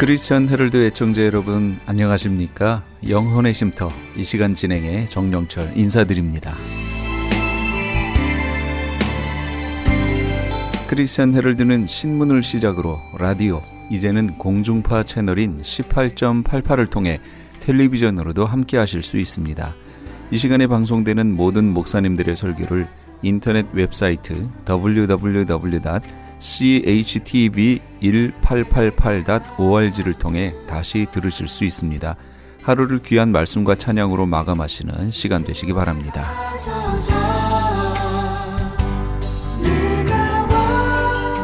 크리스천 헤럴드 애청자 여러분 안녕하십니까? 영혼의 쉼터 이 시간 진행의 정영철 인사드립니다. 크리스천 헤럴드는 신문을 시작으로 라디오, 이제는 공중파 채널인 18.88을 통해 텔레비전으로도 함께 하실 수 있습니다. 이 시간에 방송되는 모든 목사님들의 설교를 인터넷 웹사이트 www.chtv1888.org를 통해 다시 들으실 수 있습니다. 하루를 귀한 말씀과 찬양으로 마감하시는 시간 되시기 바랍니다.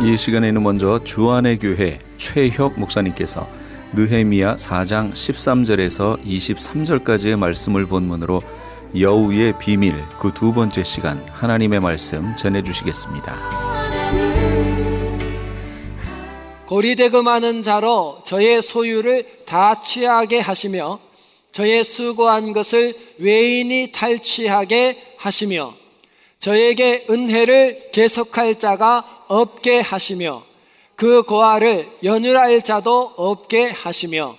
이 시간에는 먼저 주안의 교회 최협 목사님께서 느헤미야 4장 13절에서 23절까지의 말씀을 본문으로 여우의 비밀 그 두 번째 시간 하나님의 말씀 전해주시겠습니다. 고리대금하는 자로 저의 소유를 다 취하게 하시며 저의 수고한 것을 외인이 탈취하게 하시며 저에게 은혜를 계속할 자가 없게 하시며 그 고아를 연율할 자도 없게 하시며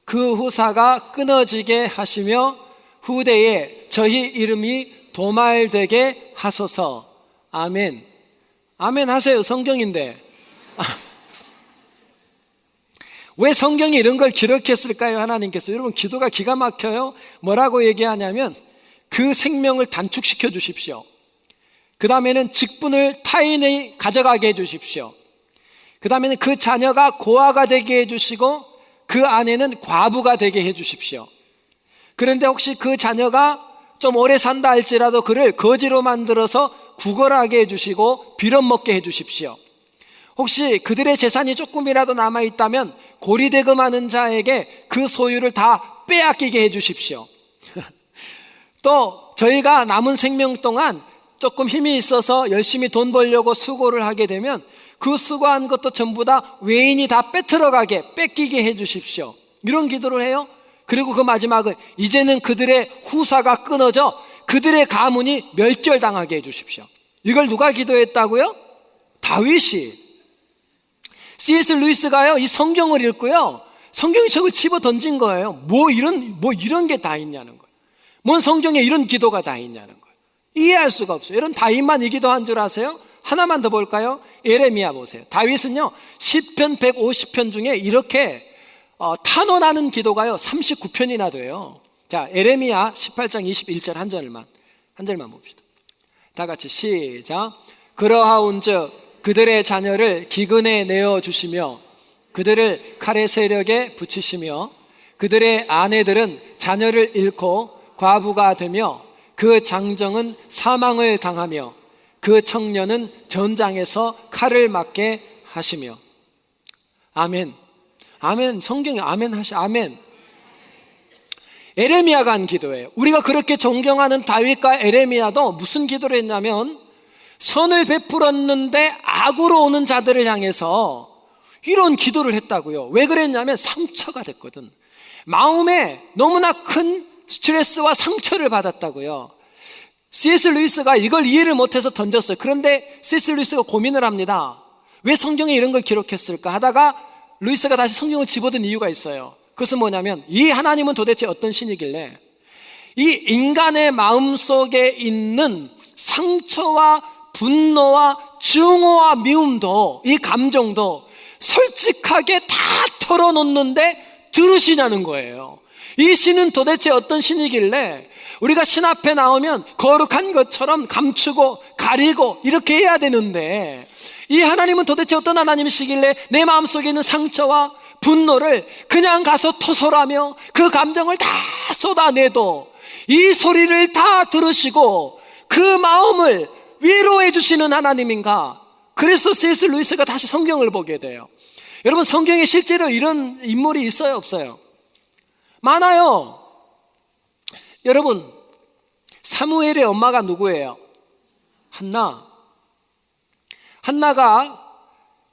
그 후사가 끊어지게 하시며 후대에 저희 이름이 도말되게 하소서. 아멘. 아멘 하세요. 성경인데. 왜 성경이 이런 걸 기록했을까요? 하나님께서. 여러분, 기도가 기가 막혀요. 뭐라고 얘기하냐면 그 생명을 단축시켜 주십시오. 그 다음에는 직분을 타인이 가져가게 해주십시오. 그 다음에는 그 자녀가 고아가 되게 해주시고 그 아내는 과부가 되게 해주십시오. 그런데 혹시 그 자녀가 좀 오래 산다 할지라도 그를 거지로 만들어서 구걸하게 해주시고 빌어먹게 해주십시오. 혹시 그들의 재산이 조금이라도 남아있다면 고리대금하는 자에게 그 소유를 다 빼앗기게 해주십시오. 또 저희가 남은 생명 동안 조금 힘이 있어서 열심히 돈 벌려고 수고를 하게 되면 그 수고한 것도 전부 다 외인이 다 빼들어가게 뺏기게 해주십시오. 이런 기도를 해요. 그리고 그 마지막은 이제는 그들의 후사가 끊어져 그들의 가문이 멸절당하게 해주십시오. 이걸 누가 기도했다고요? 다윗이. C.S. 루이스가요 이 성경을 읽고요 성경이 저걸 집어 던진 거예요. 뭐 이런 게 다 있냐는 거예요. 뭔 성경에 이런 기도가 다 있냐는 거예요. 이해할 수가 없어요. 여러분, 다윗만 이 기도한 줄 아세요? 하나만 더 볼까요? 예레미야 보세요. 다윗은요 시편 150편 중에 이렇게 탄원하는 기도가요 39편이나 돼요. 자, 예레미야 18장 21절 한 절만 봅시다. 다 같이 시작. 그러하온즉 그들의 자녀를 기근에 내어주시며 그들을 칼의 세력에 붙이시며 그들의 아내들은 자녀를 잃고 과부가 되며 그 장정은 사망을 당하며 그 청년은 전장에서 칼을 맞게 하시며. 아멘. 아멘. 성경에 아멘 아멘. 에레미야가 한 기도예요. 우리가 그렇게 존경하는 다윗과 에레미야도 무슨 기도를 했냐면 선을 베풀었는데 악으로 오는 자들을 향해서 이런 기도를 했다고요. 왜 그랬냐면 상처가 됐거든. 마음에 너무나 큰 스트레스와 상처를 받았다고요. C.S. 루이스가 이걸 이해를 못해서 던졌어요. 그런데 C.S. 루이스가 고민을 합니다. 왜 성경에 이런 걸 기록했을까 하다가 루이스가 다시 성경을 집어든 이유가 있어요. 그것은 뭐냐면 이 하나님은 도대체 어떤 신이길래 이 인간의 마음속에 있는 상처와 분노와 증오와 미움도 이 감정도 솔직하게 다 털어놓는데 들으시냐는 거예요. 이 신은 도대체 어떤 신이길래 우리가 신 앞에 나오면 거룩한 것처럼 감추고 가리고 이렇게 해야 되는데 이 하나님은 도대체 어떤 하나님이시길래 내 마음속에 있는 상처와 분노를 그냥 가서 토설하며 그 감정을 다 쏟아내도 이 소리를 다 들으시고 그 마음을 위로해 주시는 하나님인가? 그래서 C.S. 루이스가 다시 성경을 보게 돼요. 여러분, 성경에 실제로 이런 인물이 있어요, 없어요? 많아요. 여러분, 사무엘의 엄마가 누구예요? 한나가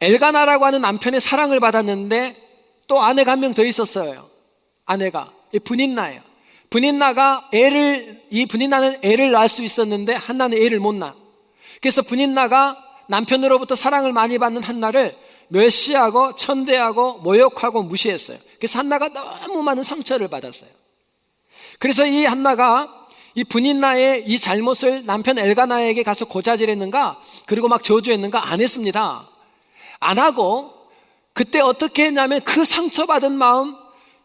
엘가나라고 하는 남편의 사랑을 받았는데 또 아내가 한 명 더 있었어요. 아내가 분인나예요. 분인나는 애를 낳을 수 있었는데 한나는 애를 못 낳아. 그래서 분인나가 남편으로부터 사랑을 많이 받는 한나를 멸시하고 천대하고 모욕하고 무시했어요. 그래서 한나가 너무 많은 상처를 받았어요. 그래서 이 한나가 이 분인나의 이 잘못을 남편 엘가나에게 가서 고자질했는가, 그리고 막 저주했는가? 안 했습니다. 안 하고 그때 어떻게 했냐면 그 상처받은 마음,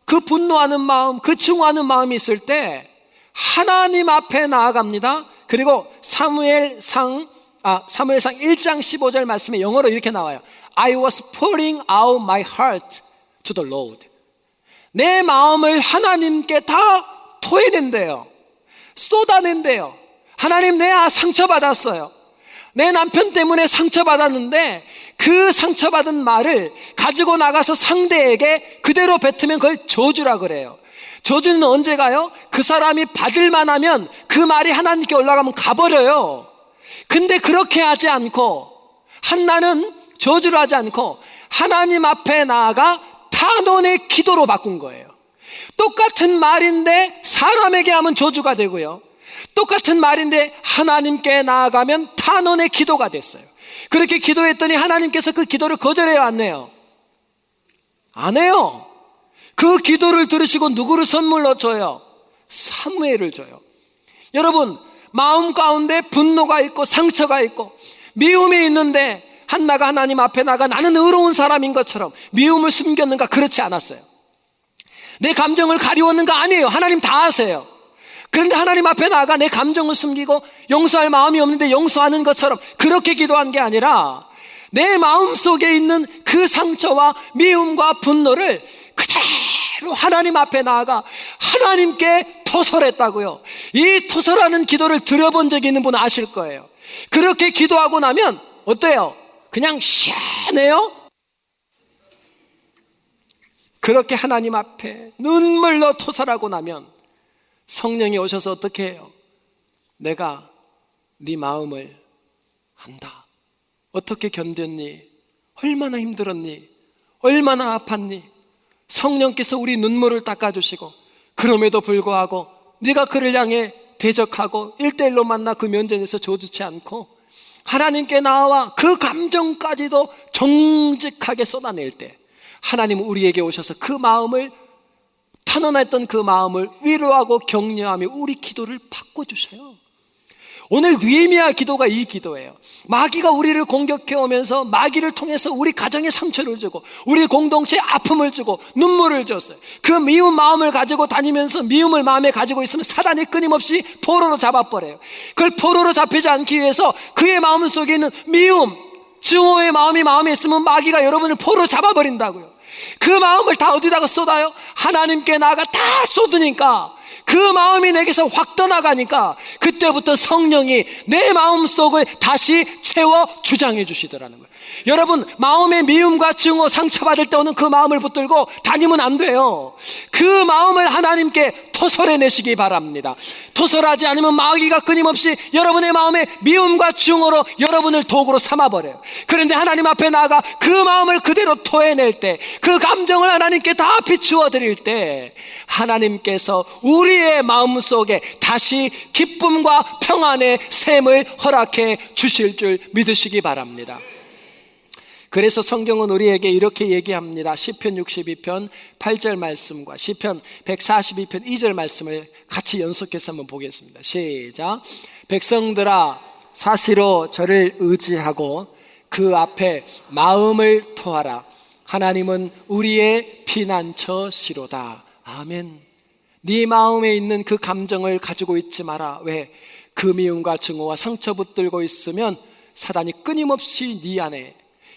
그 분노하는 마음, 그 증오하는 마음이 있을 때 하나님 앞에 나아갑니다. 그리고 사무엘상 1장 15절 말씀에 영어로 이렇게 나와요. I was pouring out my heart to the Lord. 내 마음을 하나님께 다 토해낸대요. 쏟아낸대요. 하나님, 내가 상처받았어요. 내 남편 때문에 상처받았는데 그 상처받은 말을 가지고 나가서 상대에게 그대로 뱉으면 그걸 저주라 그래요. 저주는 언제 가요? 그 사람이 받을만 하면 그 말이 하나님께 올라가면 가버려요. 근데 그렇게 하지 않고 한나는 저주를 하지 않고 하나님 앞에 나아가 탄원의 기도로 바꾼 거예요. 똑같은 말인데 사람에게 하면 저주가 되고요, 똑같은 말인데 하나님께 나아가면 탄원의 기도가 됐어요. 그렇게 기도했더니 하나님께서 그 기도를 거절해요, 안 해요? 안 해요. 그 기도를 들으시고 누구를 선물로 줘요? 사무엘을 줘요. 여러분, 마음 가운데 분노가 있고 상처가 있고 미움이 있는데 한나가 하나님 앞에 나가 나는 의로운 사람인 것처럼 미움을 숨겼는가? 그렇지 않았어요. 내 감정을 가리웠는가? 아니에요. 하나님 다 아세요. 그런데 하나님 앞에 나가 내 감정을 숨기고 용서할 마음이 없는데 용서하는 것처럼 그렇게 기도한 게 아니라 내 마음 속에 있는 그 상처와 미움과 분노를 그대로 하나님 앞에 나아가 하나님께 토설했다고요. 이 토설하는 기도를 들어본 적이 있는 분은 아실 거예요. 그렇게 기도하고 나면 어때요? 그냥 시원해요? 그렇게 하나님 앞에 눈물로 토설하고 나면 성령이 오셔서 어떻게 해요? 내가 네 마음을 안다. 어떻게 견뎠니? 얼마나 힘들었니? 얼마나 아팠니? 성령께서 우리 눈물을 닦아주시고 그럼에도 불구하고 네가 그를 향해 대적하고 1대1로 만나 그 면전에서 조두지 않고 하나님께 나와 그 감정까지도 정직하게 쏟아낼 때 하나님은 우리에게 오셔서 그 마음을, 탄원했던 그 마음을 위로하고 격려하며 우리 기도를 바꿔주셔요. 오늘 느헤미야 기도가 이 기도예요. 마귀가 우리를 공격해 오면서 마귀를 통해서 우리 가정에 상처를 주고 우리 공동체에 아픔을 주고 눈물을 줬어요. 그 미운 마음을 가지고 다니면서 미움을 마음에 가지고 있으면 사단이 끊임없이 포로로 잡아버려요. 그걸 포로로 잡히지 않기 위해서 그의 마음 속에 있는 미움, 증오의 마음이 마음에 있으면 마귀가 여러분을 포로로 잡아버린다고요. 그 마음을 다 어디다가 쏟아요? 하나님께 나아가 다 쏟으니까 그 마음이 내게서 확 떠나가니까 그때부터 성령이 내 마음속을 다시 채워 주장해 주시더라는 거예요. 여러분, 마음의 미움과 증오, 상처받을 때 오는 그 마음을 붙들고 다니면 안 돼요. 그 마음을 하나님께 토설해내시기 바랍니다. 토설하지 않으면 마귀가 끊임없이 여러분의 마음에 미움과 증오로 여러분을 도구로 삼아버려요. 그런데 하나님 앞에 나아가 그 마음을 그대로 토해낼 때, 그 감정을 하나님께 다 비추어 드릴 때 하나님께서 우리의 마음속에 다시 기쁨과 평안의 샘을 허락해 주실 줄 믿으시기 바랍니다. 그래서 성경은 우리에게 이렇게 얘기합니다. 시편 62편 8절 말씀과 시편 142편 2절 말씀을 같이 연속해서 한번 보겠습니다. 시작. 백성들아, 사시로 저를 의지하고 그 앞에 마음을 토하라. 하나님은 우리의 피난처시로다. 아멘. 네 마음에 있는 그 감정을 가지고 있지 마라. 왜? 그 미움과 증오와 상처 붙들고 있으면 사단이 끊임없이 네 안에,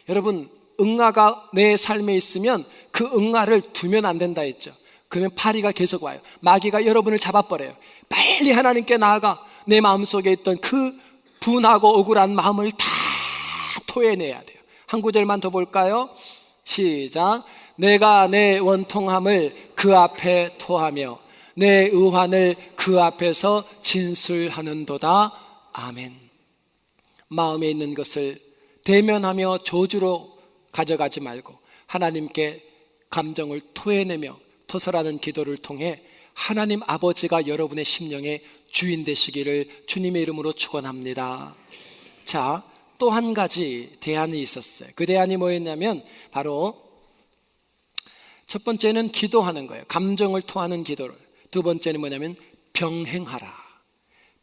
여러분, 응아가 내 삶에 있으면 그 응아를 두면 안 된다 했죠. 그러면 파리가 계속 와요. 마귀가 여러분을 잡아버려요. 빨리 하나님께 나아가 내 마음속에 있던 그 분하고 억울한 마음을 다 토해내야 돼요. 한 구절만 더 볼까요? 시작. 내가 내 원통함을 그 앞에 토하며 내 의환을 그 앞에서 진술하는도다. 아멘. 마음에 있는 것을 대면하며 저주로 가져가지 말고 하나님께 감정을 토해내며 토설하는 기도를 통해 하나님 아버지가 여러분의 심령의 주인 되시기를 주님의 이름으로 축원합니다. 자, 또 한 가지 대안이 있었어요. 그 대안이 뭐였냐면 바로 첫 번째는 기도하는 거예요. 감정을 토하는 기도를. 두 번째는 뭐냐면 병행하라.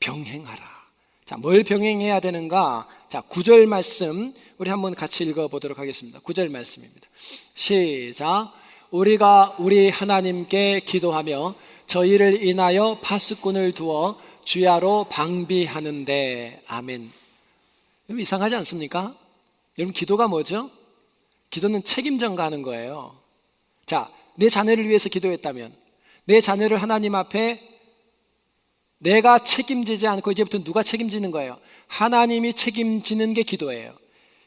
병행하라. 자, 뭘 병행해야 되는가? 자, 9절 말씀 우리 한번 같이 읽어보도록 하겠습니다. 9절 말씀입니다. 시작. 우리가 우리 하나님께 기도하며 저희를 인하여 파수꾼을 두어 주야로 방비하는데. 아멘. 여러분 이상하지 않습니까? 여러분 기도가 뭐죠? 기도는 책임 전가하는 거예요. 자, 내 자녀를 위해서 기도했다면 내 자녀를 하나님 앞에 내가 책임지지 않고 이제부터 누가 책임지는 거예요? 하나님이 책임지는 게 기도예요.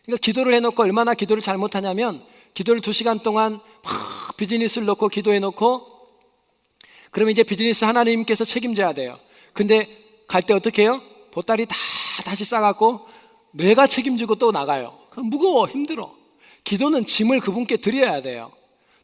그러니까 기도를 해놓고 얼마나 기도를 잘못하냐면 기도를 2시간 동안 막 비즈니스를 놓고 기도해놓고 그러면 이제 비즈니스 하나님께서 책임져야 돼요. 근데 갈 때 어떻게 해요? 보따리 다 다시 싸갖고 내가 책임지고 또 나가요. 그럼 무거워, 힘들어. 기도는 짐을 그분께 드려야 돼요.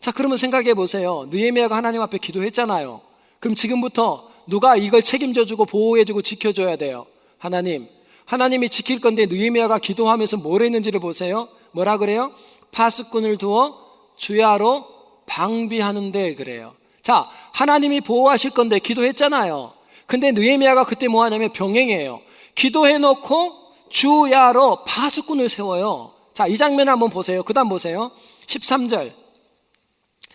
자, 그러면 생각해 보세요. 느헤미야가 하나님 앞에 기도했잖아요. 그럼 지금부터 누가 이걸 책임져주고 보호해주고 지켜줘야 돼요? 하나님. 하나님이 지킬 건데 느헤미야가 기도하면서 뭘 했는지를 보세요. 뭐라 그래요? 파수꾼을 두어 주야로 방비하는데 그래요. 자, 하나님이 보호하실 건데 기도했잖아요. 근데 느헤미야가 그때 뭐 하냐면 병행해요. 기도해놓고 주야로 파수꾼을 세워요. 자, 이 장면 한번 보세요. 그 다음 보세요. 13절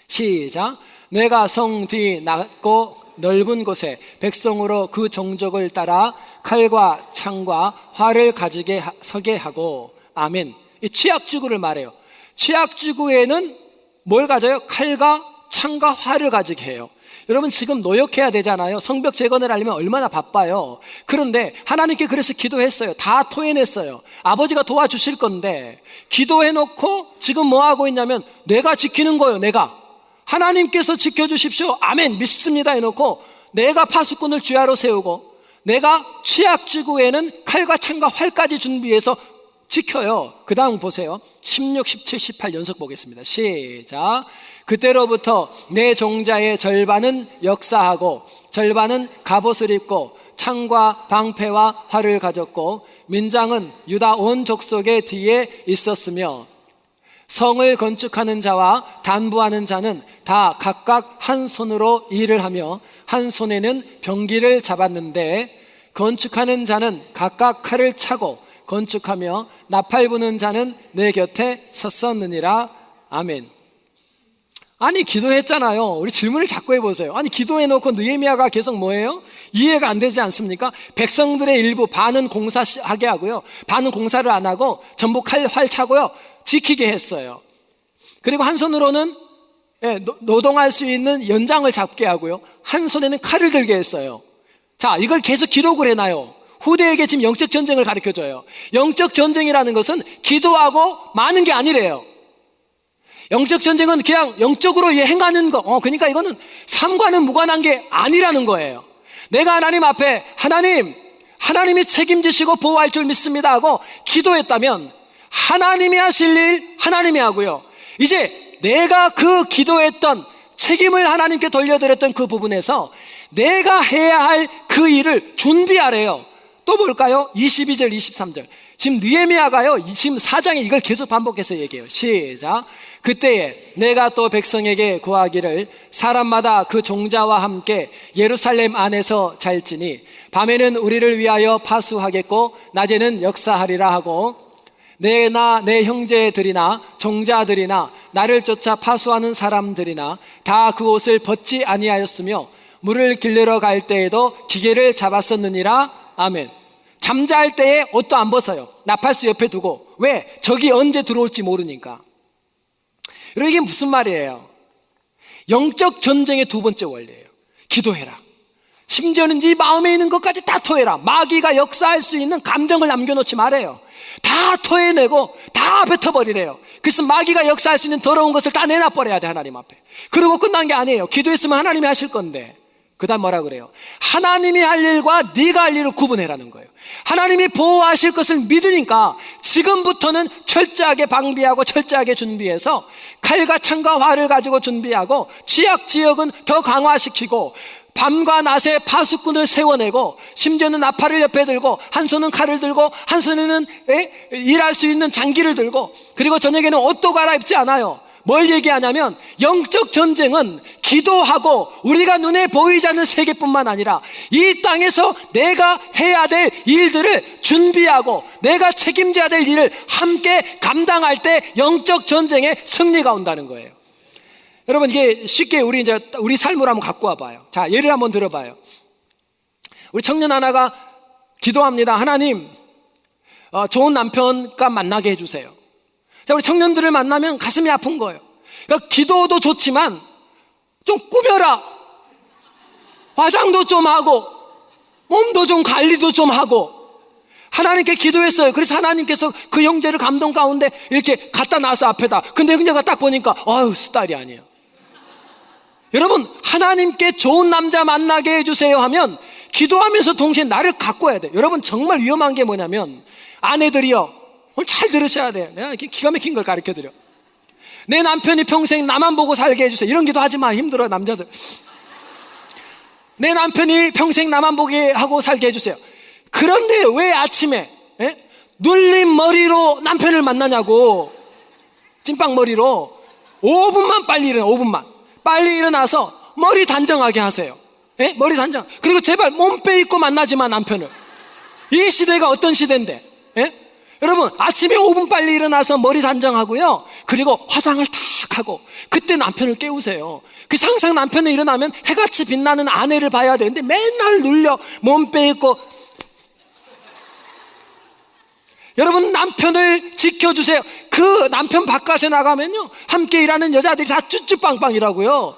시작. 내가 성 뒤 낮고 넓은 곳에 백성으로 그 정적을 따라 칼과 창과 활을 가지게 서게 하고. 아멘. 이 취약지구를 말해요. 취약지구에는 뭘 가져요? 칼과 창과 활을 가지게 해요. 여러분 지금 노역해야 되잖아요. 성벽 재건을 하려면 얼마나 바빠요. 그런데 하나님께 그래서 기도했어요. 다 토해냈어요. 아버지가 도와주실 건데 기도해놓고 지금 뭐 하고 있냐면 내가 지키는 거예요. 내가 하나님께서 지켜주십시오. 아멘 믿습니다 해놓고 내가 파수꾼을 주야로 세우고 내가 취약지구에는 칼과 창과 활까지 준비해서 지켜요. 그 다음 보세요. 16, 17, 18 연속 보겠습니다. 시작. 그때로부터 내 종자의 절반은 역사하고 절반은 갑옷을 입고 창과 방패와 활을 가졌고 민장은 유다 온 족속의 뒤에 있었으며 성을 건축하는 자와 단부하는 자는 다 각각 한 손으로 일을 하며 한 손에는 병기를 잡았는데 건축하는 자는 각각 칼을 차고 건축하며 나팔 부는 자는 내 곁에 섰었느니라. 아멘. 아니 기도했잖아요. 우리 질문을 자꾸 해보세요. 아니 기도해놓고 느헤미야가 계속 뭐예요? 이해가 안 되지 않습니까? 백성들의 일부 반은 공사하게 하고요, 반은 공사를 안 하고 전부 칼, 활 차고요 지키게 했어요. 그리고 한 손으로는 노동할 수 있는 연장을 잡게 하고요, 한 손에는 칼을 들게 했어요. 자, 이걸 계속 기록을 해놔요. 후대에게 지금 영적 전쟁을 가르쳐줘요. 영적 전쟁이라는 것은 기도하고 마는 게 아니래요. 영적 전쟁은 그냥 영적으로 행하는 거. 그러니까 이거는 삶과는 무관한 게 아니라는 거예요. 내가 하나님 앞에 하나님이 책임지시고 보호할 줄 믿습니다 하고 기도했다면 하나님이 하실 일 하나님이 하고요, 이제 내가 그 기도했던 책임을 하나님께 돌려드렸던 그 부분에서 내가 해야 할 그 일을 준비하래요. 또 볼까요? 22절 23절 지금 느헤미야가요 지금 4장에 이걸 계속 반복해서 얘기해요. 시작. 그때에 내가 또 백성에게 구하기를 사람마다 그 종자와 함께 예루살렘 안에서 잘지니 밤에는 우리를 위하여 파수하겠고 낮에는 역사하리라 하고 내나 내 형제들이나 종자들이나 나를 쫓아 파수하는 사람들이나 다 그 옷을 벗지 아니하였으며 물을 길르러 갈 때에도 기계를 잡았었느니라. 아멘. 잠잘 때에 옷도 안 벗어요. 나팔수 옆에 두고. 왜? 적이 언제 들어올지 모르니까. 여러분 이게 무슨 말이에요? 영적 전쟁의 두 번째 원리예요. 기도해라. 심지어는 네 마음에 있는 것까지 다 토해라. 마귀가 역사할 수 있는 감정을 남겨놓지 말아요. 다 토해내고 다 뱉어버리래요. 그래서 마귀가 역사할 수 있는 더러운 것을 다 내놔버려야 돼, 하나님 앞에. 그러고 끝난 게 아니에요. 기도했으면 하나님이 하실 건데. 그 다음 뭐라 그래요? 하나님이 할 일과 네가 할 일을 구분해라는 거예요. 하나님이 보호하실 것을 믿으니까 지금부터는 철저하게 방비하고 철저하게 준비해서 칼과 창과 활을 가지고 준비하고 취약 지역은 더 강화시키고 밤과 낮에 파수꾼을 세워내고 심지어는 나팔을 옆에 들고 한 손은 칼을 들고 한 손에는 일할 수 있는 장기를 들고 그리고 저녁에는 옷도 갈아입지 않아요. 뭘 얘기하냐면 영적 전쟁은 기도하고 우리가 눈에 보이지 않는 세계뿐만 아니라 이 땅에서 내가 해야 될 일들을 준비하고 내가 책임져야 될 일을 함께 감당할 때 영적 전쟁에 승리가 온다는 거예요. 여러분, 이게 쉽게 우리 삶으로 한번 갖고 와봐요. 자, 예를 한번 들어봐요. 우리 청년 하나가 기도합니다. 하나님, 좋은 남편과 만나게 해주세요. 자, 우리 청년들을 만나면 가슴이 아픈 거예요. 그러니까 기도도 좋지만 좀 꾸며라. 화장도 좀 하고 몸도 좀 관리도 좀 하고 하나님께 기도했어요. 그래서 하나님께서 그 형제를 감동 가운데 이렇게 갖다 놔서 앞에다. 근데 형제가 딱 보니까 스타일이 아니에요. 여러분, 하나님께 좋은 남자 만나게 해주세요 하면 기도하면서 동시에 나를 갖고 와야 돼요. 여러분, 정말 위험한 게 뭐냐면 아내들이요, 오늘 잘 들으셔야 돼요. 내가 이렇게 기가 막힌 걸 가르쳐드려. 내 남편이 평생 나만 보고 살게 해주세요. 이런 기도 하지 마. 힘들어, 남자들. 내 남편이 평생 나만 보게 하고 살게 해주세요. 그런데 왜 아침에 눌린 머리로 남편을 만나냐고. 찐빵머리로 5분만 빨리 일어나. 5분만 빨리 일어나서 머리 단정하게 하세요. 머리 단정. 그리고 제발 몸 빼입고 만나지 마, 남편을. 이 시대가 어떤 시대인데. 여러분, 아침에 5분 빨리 일어나서 머리 단정하고요, 그리고 화장을 탁 하고 그때 남편을 깨우세요. 그래서 항상 남편이 일어나면 해같이 빛나는 아내를 봐야 되는데 맨날 눌려 몸 빼입고. 여러분, 남편을 지켜주세요. 그 남편 바깥에 나가면요, 함께 일하는 여자들이 다 쭈쭈빵빵이라고요.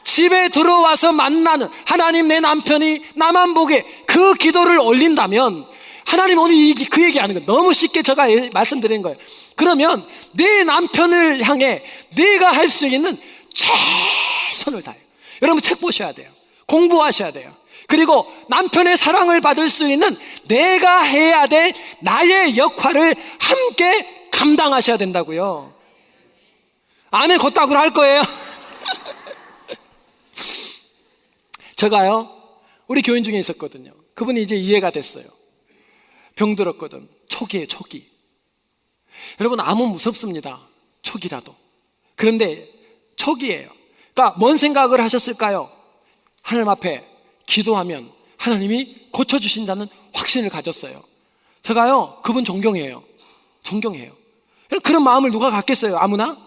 집에 들어와서 만나는 하나님, 내 남편이 나만 보게, 그 기도를 올린다면 하나님 오늘 그 얘기하는 거예요. 너무 쉽게 제가 말씀드린 거예요. 그러면 내 남편을 향해 내가 할 수 있는 최선을 다해요. 여러분, 책 보셔야 돼요. 공부하셔야 돼요. 그리고 남편의 사랑을 받을 수 있는 내가 해야 될 나의 역할을 함께 감당하셔야 된다고요. 아멘 곧다구로 할 거예요. 제가요, 우리 교인 중에 있었거든요. 그분이 이제 이해가 됐어요. 병들었거든. 초기에 초기. 여러분, 암은 무섭습니다. 초기라도. 그런데 초기예요. 그러니까 뭔 생각을 하셨을까요? 하나님 앞에 기도하면 하나님이 고쳐주신다는 확신을 가졌어요. 제가요, 그분 존경해요. 존경해요. 그런 마음을 누가 갖겠어요? 아무나?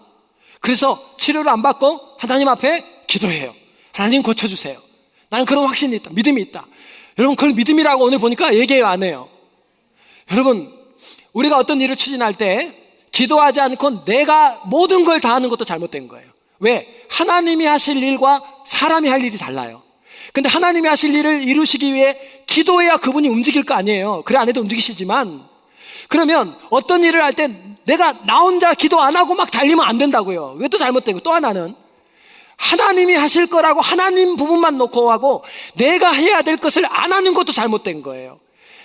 그래서 치료를 안 받고 하나님 앞에 기도해요. 하나님 고쳐주세요. 나는 그런 확신이 있다. 믿음이 있다. 여러분, 그걸 믿음이라고 오늘 보니까 얘기해요, 안 해요? 여러분, 우리가 어떤 일을 추진할 때 기도하지 않고 내가 모든 걸 다 하는 것도 잘못된 거예요. 왜? 하나님이 하실 일과 사람이 할 일이 달라요. 근데 하나님이 하실 일을 이루시기 위해 기도해야 그분이 움직일 거 아니에요. 그래 안 해도 움직이시지만, 그러면 어떤 일을 할 때 내가 나 혼자 기도 안 하고 막 달리면 안 된다고요. 이것도 잘못되고, 또 하나는 하나님이 하실 거라고 하나님 부분만 놓고 하고 내가 해야 될 것을 안 하는 것도 잘못된 거예요.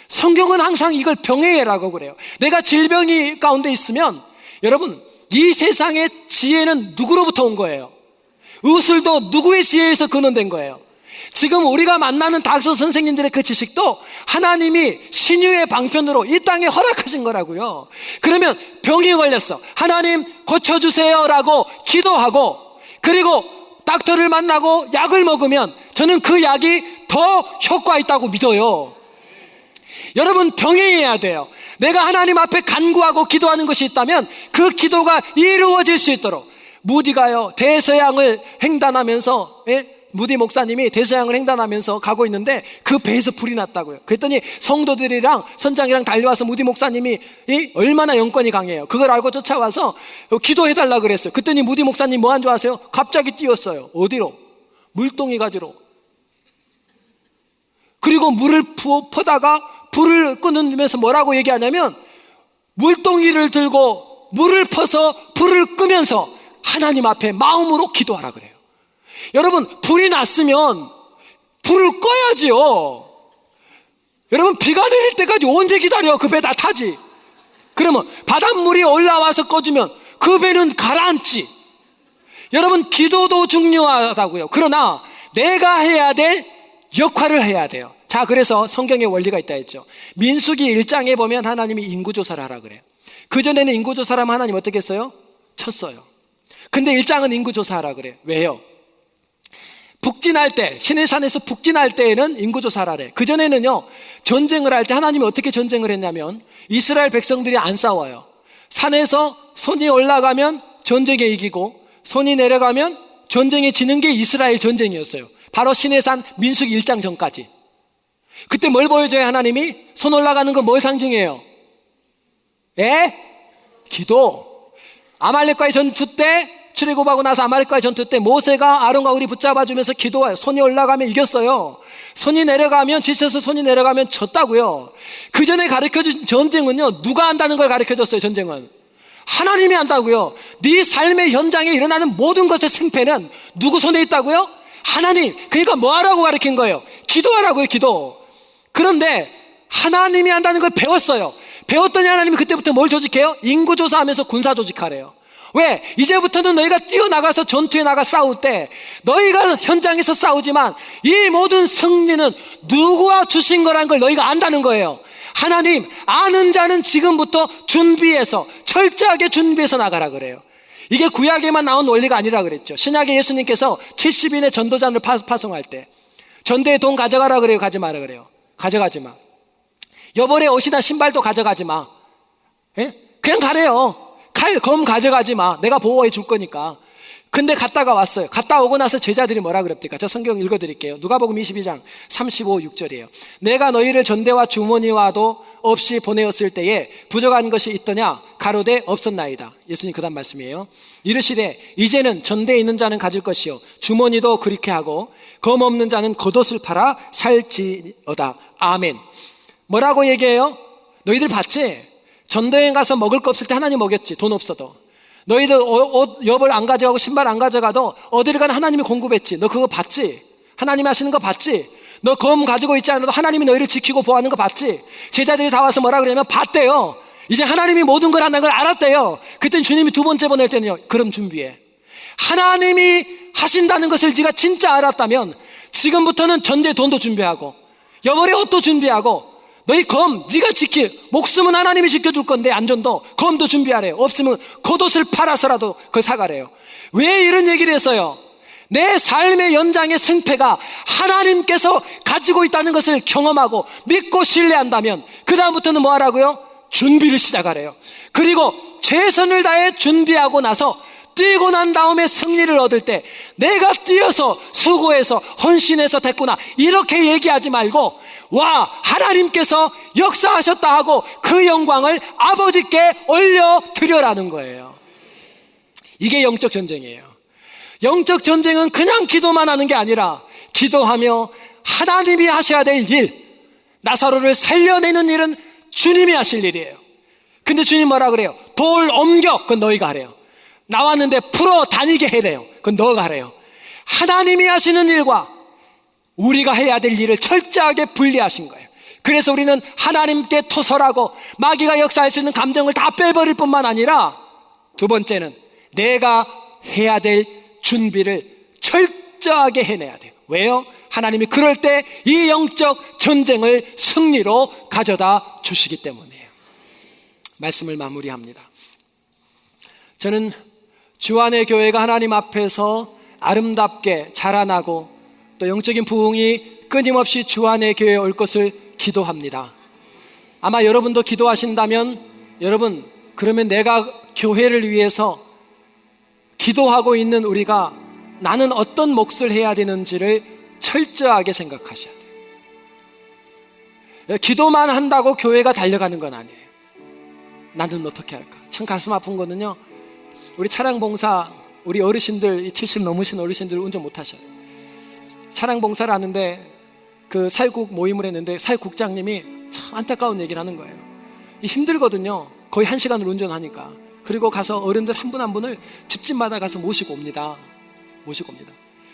성경은 항상 이걸 병해라고 그래요. 내가 질병이 가운데 있으면, 여러분, 이 세상의 지혜는 누구로부터 온 거예요? 의술도 누구의 지혜에서 근원된 거예요? 지금 우리가 만나는 닥터 선생님들의 그 지식도 하나님이 신유의 방편으로 이 땅에 허락하신 거라고요. 그러면 병이 걸렸어. 하나님 고쳐주세요 라고 기도하고, 그리고 닥터를 만나고 약을 먹으면 저는 그 약이 더 효과 있다고 믿어요. 여러분, 병행해야 돼요. 내가 하나님 앞에 간구하고 기도하는 것이 있다면 그 기도가 이루어질 수 있도록. 무디가요, 대서양을 횡단하면서, 무디 목사님이 대서양을 횡단하면서 가고 있는데 그 배에서 불이 났다고요. 그랬더니 성도들이랑 선장이랑 달려와서 무디 목사님이 얼마나 영권이 강해요. 그걸 알고 쫓아와서 기도해달라 그랬어요. 그랬더니 무디 목사님 뭐 한 줄 아세요? 갑자기 뛰었어요. 어디로? 물동이 가지로. 그리고 물을 퍼다가 불을 끊으면서 뭐라고 얘기하냐면, 물동이를 들고 물을 퍼서 불을 끄면서 하나님 앞에 마음으로 기도하라 그래요. 여러분, 불이 났으면 불을 꺼야지요. 여러분, 비가 내릴 때까지 언제 기다려? 그 배 다 타지. 그러면 바닷물이 올라와서 꺼주면 그 배는 가라앉지. 여러분, 기도도 중요하다고요. 그러나 내가 해야 될 역할을 해야 돼요. 자, 그래서 성경에 원리가 있다 했죠. 민수기 1장에 보면 하나님이 인구조사를 하라 그래요. 그전에는 인구조사를 하면 하나님 어떻게 했어요? 쳤어요. 근데 1장은 인구조사하라 그래요. 왜요? 북진할 때, 시내산에서 북진할 때에는 인구조사를 하래. 그전에는요, 전쟁을 할 때 하나님이 어떻게 전쟁을 했냐면 이스라엘 백성들이 안 싸워요. 산에서 손이 올라가면 전쟁에 이기고 손이 내려가면 전쟁에 지는 게 이스라엘 전쟁이었어요. 바로 시내산 민수기 1장 전까지. 그때 뭘 보여줘요? 하나님이 손 올라가는 건 뭘 상징해요? 예? 기도. 아말렉과의 전투 때, 출애굽하고 나서 아말렉과의 전투 때 모세가 아론과 우리 붙잡아주면서 기도해요. 손이 올라가면 이겼어요. 손이 내려가면, 지쳐서 손이 내려가면 졌다고요. 그 전에 가르쳐준 전쟁은요, 누가 한다는 걸 가르쳐줬어요. 전쟁은 하나님이 한다고요. 네 삶의 현장에 일어나는 모든 것의 승패는 누구 손에 있다고요? 하나님. 그러니까 뭐 하라고 가르친 거예요? 기도하라고요. 기도. 그런데 하나님이 한다는 걸 배웠어요. 배웠더니 하나님이 그때부터 뭘 조직해요? 인구조사하면서 군사 조직하래요. 왜? 이제부터는 너희가 뛰어나가서 전투에 나가 싸울 때 너희가 현장에서 싸우지만 이 모든 승리는 누구가 주신 거란 걸 너희가 안다는 거예요. 하나님, 아는 자는 지금부터 준비해서, 철저하게 준비해서 나가라 그래요. 이게 구약에만 나온 원리가 아니라 그랬죠. 신약에 예수님께서 70인의 전도자를 파송할 때 전대에 돈 가져가라 그래요? 가지 마라 그래요? 가져가지 마. 여벌의 옷이나 신발도 가져가지 마. 예? 그냥 가래요. 칼, 검 가져가지 마. 내가 보호해 줄 거니까. 근데 갔다가 왔어요. 갔다 오고 나서 제자들이 뭐라 그럽니까? 저 성경 읽어드릴게요. 누가복음 22장 35, 6절이에요. 내가 너희를 전대와 주머니와도 없이 보내었을 때에 부족한 것이 있더냐? 가로되 없었나이다. 예수님 그 다음 말씀이에요. 이르시되 이제는 전대에 있는 자는 가질 것이요 주머니도 그렇게 하고 검 없는 자는 겉옷을 팔아 살지어다. 아멘. 뭐라고 얘기해요? 너희들 봤지? 전도여행 가서 먹을 거 없을 때 하나님 먹였지. 돈 없어도. 너희들 옷, 여벌 안 가져가고 신발 안 가져가도 어디를 가나 하나님이 공급했지. 너 그거 봤지? 하나님이 하시는 거 봤지? 너 검 가지고 있지 않아도 하나님이 너희를 지키고 보호하는 거 봤지? 제자들이 다 와서 뭐라 그러냐면 봤대요. 이제 하나님이 모든 걸 한다는 걸 알았대요. 그때는 주님이 두 번째 보낼 때는요, 그럼 준비해. 하나님이 하신다는 것을 네가 진짜 알았다면 지금부터는 전대 돈도 준비하고 여벌의 옷도 준비하고 너희 검, 네가 지킬 목숨은 하나님이 지켜줄 건데 안전도 검도 준비하래요. 없으면 겉옷을 팔아서라도 그걸 사가래요. 왜 이런 얘기를 했어요? 내 삶의 연장의 승패가 하나님께서 가지고 있다는 것을 경험하고 믿고 신뢰한다면 그 다음부터는 뭐 하라고요? 준비를 시작하래요. 그리고 최선을 다해 준비하고 나서 뛰고 난 다음에 승리를 얻을 때 내가 뛰어서 수고해서 헌신해서 됐구나 이렇게 얘기하지 말고 와 하나님께서 역사하셨다 하고 그 영광을 아버지께 올려드려라는 거예요. 이게 영적 전쟁이에요. 영적 전쟁은 그냥 기도만 하는 게 아니라 기도하며 하나님이 하셔야 될 일, 나사로를 살려내는 일은 주님이 하실 일이에요. 근데 주님 뭐라 그래요? 돌 옮겨, 그건 너희가 하래요. 나왔는데 풀어 다니게 해래요. 그건 너가 하래요. 하나님이 하시는 일과 우리가 해야 될 일을 철저하게 분리하신 거예요. 그래서 우리는 하나님께 토설하고 마귀가 역사할 수 있는 감정을 다 빼버릴 뿐만 아니라 두 번째는 내가 해야 될 준비를 철저하게 해내야 돼요. 왜요? 하나님이 그럴 때 이 영적 전쟁을 승리로 가져다 주시기 때문이에요. 말씀을 마무리합니다. 저는 주안의 교회가 하나님 앞에서 아름답게 자라나고 또 영적인 부흥이 끊임없이 주안의 교회에 올 것을 기도합니다. 아마 여러분도 기도하신다면 여러분 그러면 내가 교회를 위해서 기도하고 있는 우리가 나는 어떤 몫을 해야 되는지를 철저하게 생각하셔야 돼요. 기도만 한다고 교회가 달려가는 건 아니에요. 나는 어떻게 할까? 참 가슴 아픈 거는요, 우리 차량봉사 우리 어르신들 70 넘으신 어르신들 운전 못하셔요. 차량봉사를 하는데 그 사회국 모임을 했는데 사회국장님이 참 안타까운 얘기를 하는 거예요. 힘들거든요. 거의 1시간을 운전하니까. 그리고 가서 어른들 한 분 한 분을 집집마다 가서 모시고 옵니다.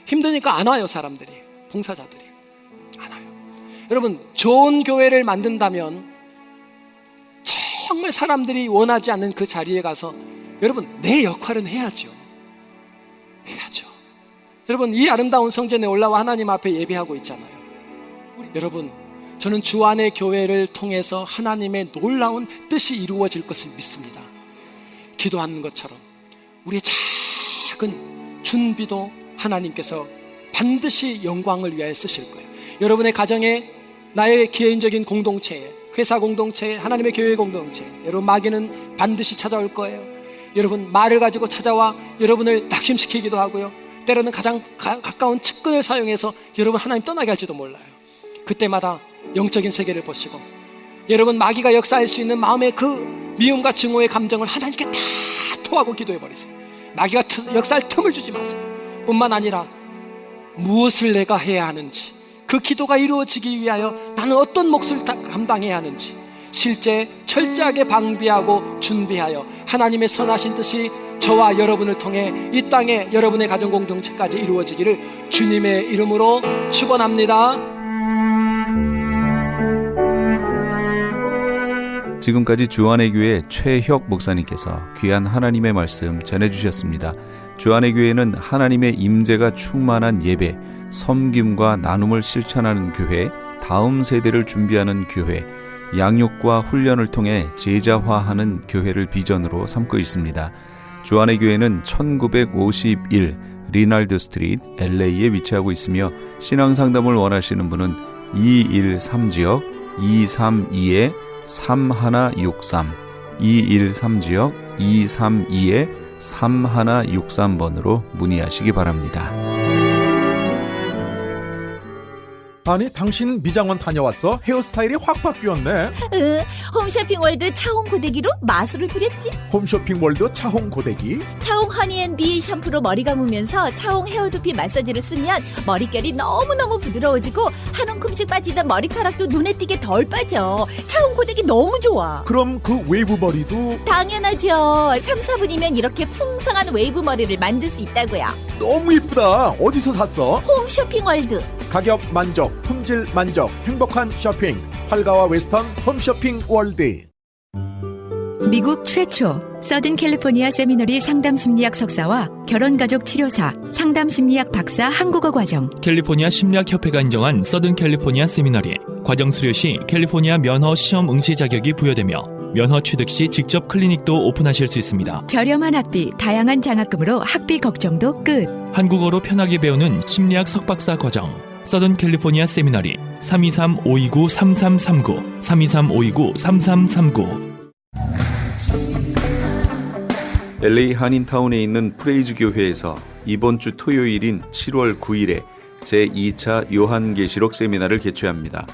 힘드니까 안 와요. 사람들이, 봉사자들이 안 와요. 여러분 좋은 교회를 만든다면 정말 사람들이 원하지 않는 그 자리에 가서 여러분 내 역할은 해야죠. 여러분, 이 아름다운 성전에 올라와 하나님 앞에 예배하고 있잖아요. 여러분, 저는 주 안의 교회를 통해서 하나님의 놀라운 뜻이 이루어질 것을 믿습니다. 기도하는 것처럼 우리의 작은 준비도 하나님께서 반드시 영광을 위하여 쓰실 거예요. 여러분의 가정에, 나의 개인적인 공동체에, 회사 공동체에, 하나님의 교회 공동체에 여러분 마귀는 반드시 찾아올 거예요. 여러분 말을 가지고 찾아와 여러분을 낙심시키기도 하고요, 때로는 가장 가까운 측근을 사용해서 여러분 하나님 떠나게 할지도 몰라요. 그때마다 영적인 세계를 보시고 여러분 마귀가 역사할 수 있는 마음의 그 미움과 증오의 감정을 하나님께 다 토하고 기도해 버리세요. 마귀가 역사할 틈을 주지 마세요. 뿐만 아니라 무엇을 내가 해야 하는지, 그 기도가 이루어지기 위하여 나는 어떤 몫을 감당해야 하는지 실제 철저하게 방비하고 준비하여 하나님의 선하신 뜻이 저와 여러분을 통해 이 땅에 여러분의 가정 공동체까지 이루어지기를 주님의 이름으로 축원합니다. 지금까지 주안의 교회 최혁 목사님께서 귀한 하나님의 말씀 전해주셨습니다. 주안의 교회는 하나님의 임재가 충만한 예배, 섬김과 나눔을 실천하는 교회, 다음 세대를 준비하는 교회, 양육과 훈련을 통해 제자화하는 교회를 비전으로 삼고 있습니다. 주안의 교회는 1951 리날드 스트리트 LA에 위치하고 있으며 신앙상담을 원하시는 분은 213지역 232-3163 213지역 232-3163번으로 문의하시기 바랍니다. 아니, 당신 미장원 다녀왔어? 헤어스타일이 확 바뀌었네. 홈쇼핑 월드 차홍 고데기로 마술을 부렸지. 홈쇼핑 월드 차홍 고데기. 차홍 허니앤비 샴푸로 머리 감으면서 차홍 헤어두피 마사지를 쓰면 머릿결이 너무너무 부드러워지고 한 움큼씩 빠지던 머리카락도 눈에 띄게 덜 빠져. 차홍 고데기 너무 좋아. 그럼 그 웨이브 머리도 당연하죠. 3, 4분이면 이렇게 풍성한 웨이브 머리를 만들 수 있다고요. 너무 이쁘다. 어디서 샀어? 홈쇼핑 월드. 가격 만족, 품질 만족, 행복한 쇼핑. 팔가와 웨스턴 홈쇼핑 월드. 미국 최초 서든 캘리포니아 세미너리 상담심리학 석사와 결혼가족 치료사, 상담심리학 박사 한국어 과정. 캘리포니아 심리학협회가 인정한 서든 캘리포니아 세미너리. 과정 수료 시 캘리포니아 면허 시험 응시 자격이 부여되며 면허 취득 시 직접 클리닉도 오픈하실 수 있습니다. 저렴한 학비, 다양한 장학금으로 학비 걱정도 끝. 한국어로 편하게 배우는 심리학 석박사 과정. 서든 캘리포니아 세미너리 323-529-3339 323-529-3339. LA 한인타운에 있는 프레이즈 교회에서 이번 주 토요일인 7월 9일에 제2차 요한계시록 세미나를 개최합니다.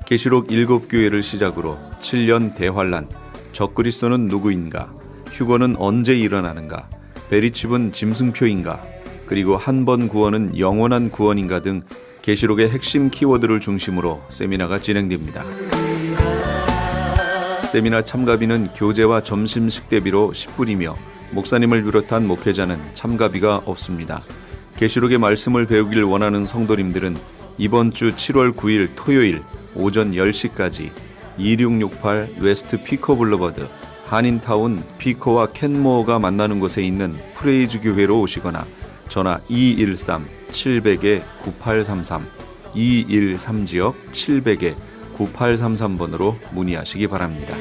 계시록 7교회를 시작으로 7년 대환란, 적그리스도는 누구인가, 휴거는 언제 일어나는가, 베리칩은 짐승표인가, 그리고 한 번 구원은 영원한 구원인가 등 계시록의 핵심 키워드를 중심으로 세미나가 진행됩니다. 세미나 참가비는 교재와 점심 식대비로 10불이며 목사님을 비롯한 목회자는 참가비가 없습니다. 계시록의 말씀을 배우길 원하는 성도님들은 이번 주 7월 9일 토요일 오전 10시까지 2668 웨스트 피커 블루버드 한인타운 피커와 켄모어가 만나는 곳에 있는 프레이즈 교회로 오시거나 전화 213-700-9833 213지역 700-9833번으로 문의하시기 바랍니다.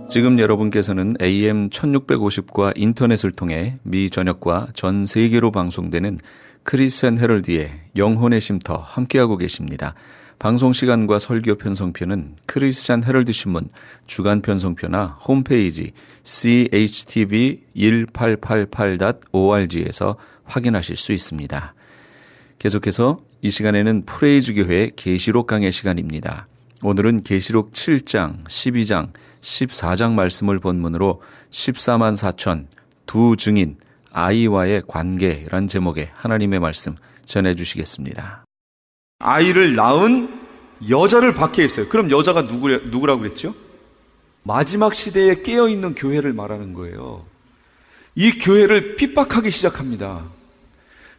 지금 여러분께서는 AM 1650과 인터넷을 통해 미 전역과 전 세계로 방송되는 크리스천 헤럴드의 영혼의 쉼터 함께하고 계십니다. 방송 시간과 설교 편성표는 크리스천 헤럴드 신문 주간 편성표나 홈페이지 chtv1888.org에서 확인하실 수 있습니다. 계속해서 이 시간에는 프레이즈 교회 계시록 강해 시간입니다. 오늘은 계시록 7장, 12장, 14장 말씀을 본문으로 14만 4천 두 증인 아이와의 관계란 제목의 하나님의 말씀 전해주시겠습니다. 아이를 낳은 여자를 박해했어요. 그럼 여자가 누구라고 그랬죠? 마지막 시대에 깨어있는 교회를 말하는 거예요. 이 교회를 핍박하기 시작합니다.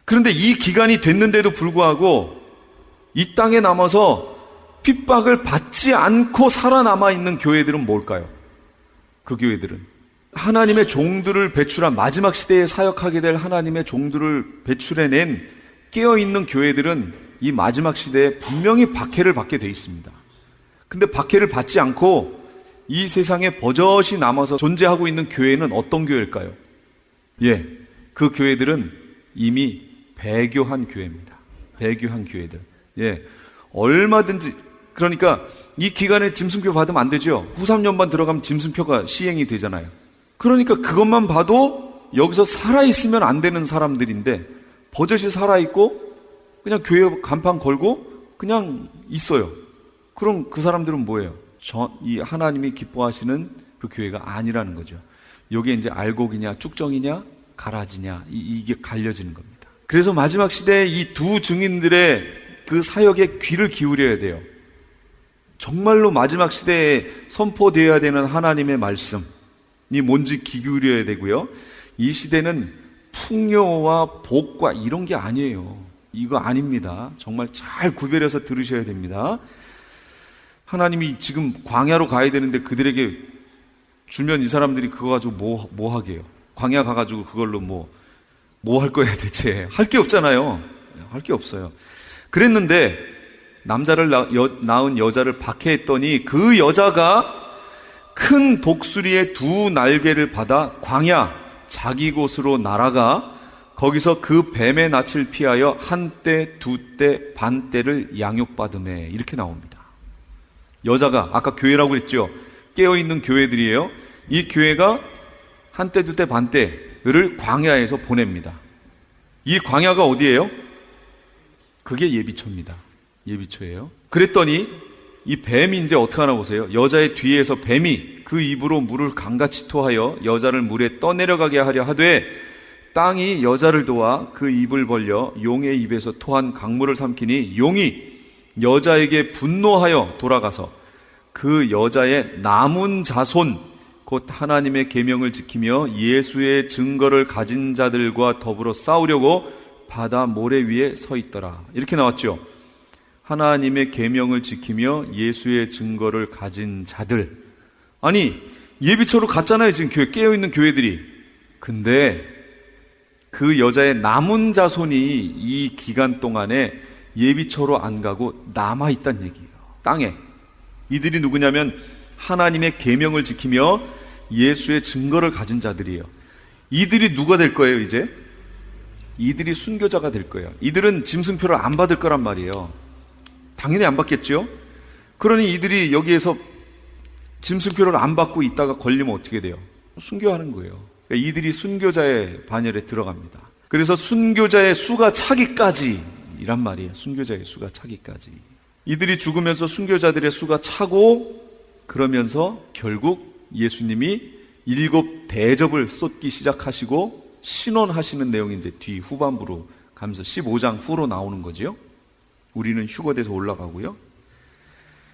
그런데 이 기간이 됐는데도 불구하고 이 땅에 남아서 핍박을 받지 않고 살아남아 있는 교회들은 뭘까요? 그 교회들은 하나님의 종들을 배출한, 마지막 시대에 사역하게 될 하나님의 종들을 배출해낸 깨어있는 교회들은 이 마지막 시대에 분명히 박해를 받게 돼 있습니다. 근데 박해를 받지 않고 이 세상에 버젓이 남아서 존재하고 있는 교회는 어떤 교회일까요? 예, 그 교회들은 이미 배교한 교회입니다. 배교한 교회들. 예, 얼마든지, 그러니까 이 기간에 짐승표 받으면 안 되죠. 후 3년만 들어가면 짐승표가 시행이 되잖아요. 그러니까 그것만 봐도 여기서 살아있으면 안 되는 사람들인데 버젓이 살아있고 그냥 교회 간판 걸고 그냥 있어요. 그럼 그 사람들은 뭐예요? 이 하나님이 기뻐하시는 그 교회가 아니라는 거죠. 여기에 이제 알곡이냐 쭉정이냐 가라지냐 이게 갈려지는 겁니다. 그래서 마지막 시대에 이 두 증인들의 그 사역에 귀를 기울여야 돼요. 정말로 마지막 시대에 선포되어야 되는 하나님의 말씀이 뭔지 귀 기울여야 되고요. 이 시대는 풍요와 복과 이런 게 아니에요. 이거 아닙니다. 정말 잘 구별해서 들으셔야 됩니다. 하나님이 지금 광야로 가야 되는데 그들에게 주면 이 사람들이 그거 가지고 뭐 하게요? 광야 가가지고 그걸로 뭐 할 거야 대체? 할 게 없잖아요. 할 게 없어요. 그랬는데 남자를 낳은 여자를 박해했더니 그 여자가 큰 독수리의 두 날개를 받아 광야 자기 곳으로 날아가 거기서 그 뱀의 낯을 피하여 한때 두때 반때를 양육받으매 이렇게 나옵니다. 여자가 아까 교회라고 그랬죠. 깨어있는 교회들이에요. 이 교회가 한때 두때 반때를 광야에서 보냅니다. 이 광야가 어디예요? 그게 예비초입니다. 예비초예요. 그랬더니 이 뱀이 이제 어떻게 하나 보세요. 여자의 뒤에서 뱀이 그 입으로 물을 강같이 토하여 여자를 물에 떠내려가게 하려 하되 땅이 여자를 도와 그 입을 벌려 용의 입에서 토한 강물을 삼키니 용이 여자에게 분노하여 돌아가서 그 여자의 남은 자손 곧 하나님의 계명을 지키며 예수의 증거를 가진 자들과 더불어 싸우려고 바다 모래 위에 서 있더라. 이렇게 나왔죠. 하나님의 계명을 지키며 예수의 증거를 가진 자들. 아니 예비초로 갔잖아요. 지금 교회 깨어있는 교회들이. 근데 그 여자의 남은 자손이 이 기간 동안에 예비초로 안 가고 남아있다는 얘기예요. 땅에. 이들이 누구냐면 하나님의 계명을 지키며 예수의 증거를 가진 자들이에요. 이들이 누가 될 거예요 이제? 이들이 순교자가 될 거예요. 이들은 짐승표를 안 받을 거란 말이에요. 당연히 안 받겠죠? 그러니 이들이 여기에서 짐승표를 안 받고 있다가 걸리면 어떻게 돼요? 순교하는 거예요. 그러니까 이들이 순교자의 반열에 들어갑니다. 그래서 순교자의 수가 차기까지 이란 말이에요. 순교자의 수가 차기까지. 이들이 죽으면서 순교자들의 수가 차고 그러면서 결국 예수님이 7 대접을 쏟기 시작하시고 신원하시는 내용이 이제 뒤 후반부로 가면서 15장 후로 나오는 거죠. 우리는 휴거돼서 올라가고요.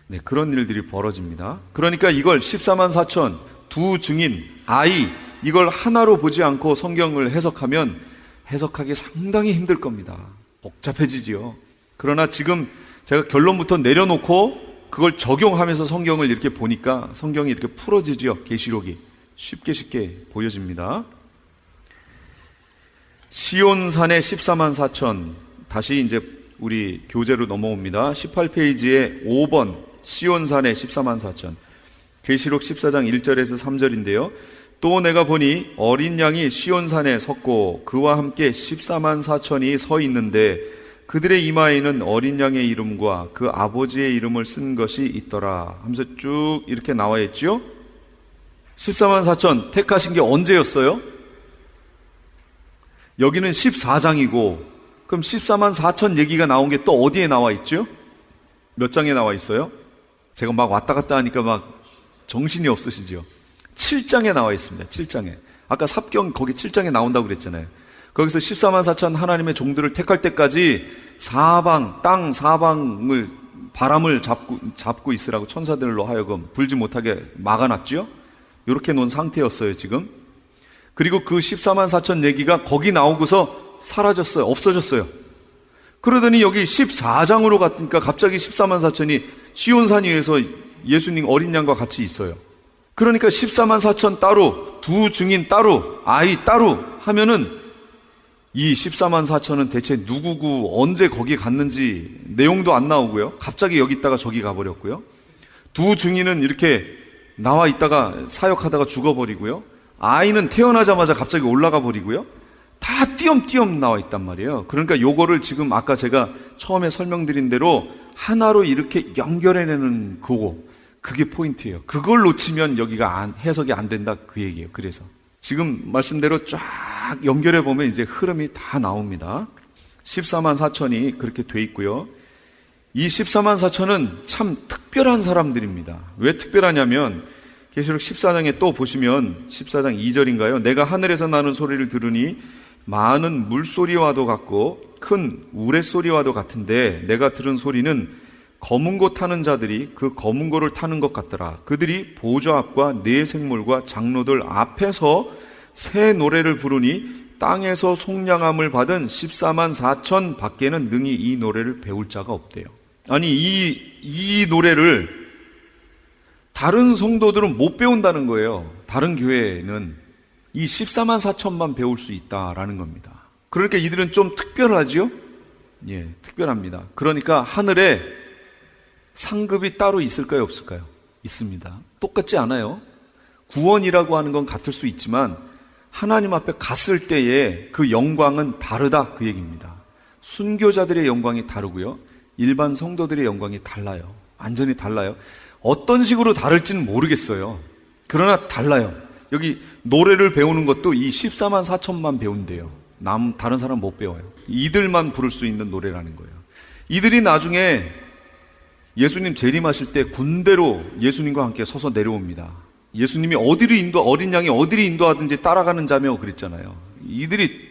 네, 그런 일들이 벌어집니다. 그러니까 이걸 14만 4천 두 증인 아이 이걸 하나로 보지 않고 성경을 해석하면 해석하기 상당히 힘들 겁니다. 복잡해지지요. 그러나 지금 제가 결론부터 내려놓고 그걸 적용하면서 성경을 이렇게 보니까 성경이 이렇게 풀어지죠. 계시록이 쉽게 보여집니다. 시온산의 14만 4천 다시 이제 우리 교재로 넘어옵니다. 18페이지에 5번 시온산의 14만 4천 계시록 14장 1절에서 3절인데요. 또 내가 보니 어린 양이 시온산에 섰고 그와 함께 14만 4천이 서 있는데 그들의 이마에는 어린 양의 이름과 그 아버지의 이름을 쓴 것이 있더라 하면서 쭉 이렇게 나와 있죠. 14만 4천 택하신 게 언제였어요? 여기는 14장이고 그럼 14만 4천 얘기가 나온 게 또 어디에 나와 있죠? 몇 장에 나와 있어요? 제가 막 왔다 갔다 하니까 막 정신이 없으시죠? 7장에 나와 있습니다. 7장에. 아까 삽경 거기 7장에 나온다고 그랬잖아요. 거기서 14만 4천 하나님의 종들을 택할 때까지 사방, 땅 사방을 바람을 잡고 있으라고 천사들로 하여금 불지 못하게 막아놨죠. 이렇게 놓은 상태였어요 지금. 그리고 그 14만 4천 얘기가 거기 나오고서 사라졌어요. 없어졌어요. 그러더니 여기 14장으로 갔으니까 갑자기 14만 4천이 시온산 위에서 예수님 어린 양과 같이 있어요. 그러니까 14만 4천 따로, 두 증인 따로, 아이 따로 하면은 이 14만 4천은 대체 누구고 언제 거기 갔는지 내용도 안 나오고요. 갑자기 여기 있다가 저기 가버렸고요. 두 증인은 이렇게 나와 있다가 사역하다가 죽어버리고요. 아이는 태어나자마자 갑자기 올라가 버리고요. 다 띄엄띄엄 나와 있단 말이에요. 그러니까 요거를 지금 아까 제가 처음에 설명드린 대로 하나로 이렇게 연결해내는 그게 포인트예요. 그걸 놓치면 여기가 해석이 안 된다 그 얘기예요. 그래서 지금 말씀대로 쫙 연결해 보면 이제 흐름이 다 나옵니다. 14만 4천이 그렇게 돼 있고요. 이 14만 4천은 참 특별한 사람들입니다. 왜 특별하냐면 계시록 14장에 또 보시면 14장 2절인가요? 내가 하늘에서 나는 소리를 들으니 많은 물소리와도 같고 큰 우레소리와도 같은데 내가 들은 소리는 검은 고 타는 자들이 그 검은 고를 타는 것 같더라. 그들이 보좌 앞과 네 생물과 장로들 앞에서 새 노래를 부르니 땅에서 속량함을 받은 14만 4천 밖에는 능히 이 노래를 배울 자가 없대요. 아니 이 노래를 다른 성도들은 못 배운다는 거예요. 다른 교회는 이 14만 4천만 배울 수 있다라는 겁니다. 그러니까 이들은 좀 특별하죠? 예, 특별합니다. 그러니까 하늘에 상급이 따로 있을까요, 없을까요? 있습니다. 똑같지 않아요. 구원이라고 하는 건 같을 수 있지만 하나님 앞에 갔을 때의 그 영광은 다르다 그 얘기입니다. 순교자들의 영광이 다르고요. 일반 성도들의 영광이 달라요. 완전히 달라요. 어떤 식으로 다를지는 모르겠어요. 그러나 달라요. 여기 노래를 배우는 것도 이 14만 4천만 배운대요. 다른 사람 못 배워요. 이들만 부를 수 있는 노래라는 거예요. 이들이 나중에 예수님 재림하실 때 군대로 예수님과 함께 서서 내려옵니다. 예수님이 어린 양이 어디를 인도하든지 따라가는 자며 그랬잖아요. 이들이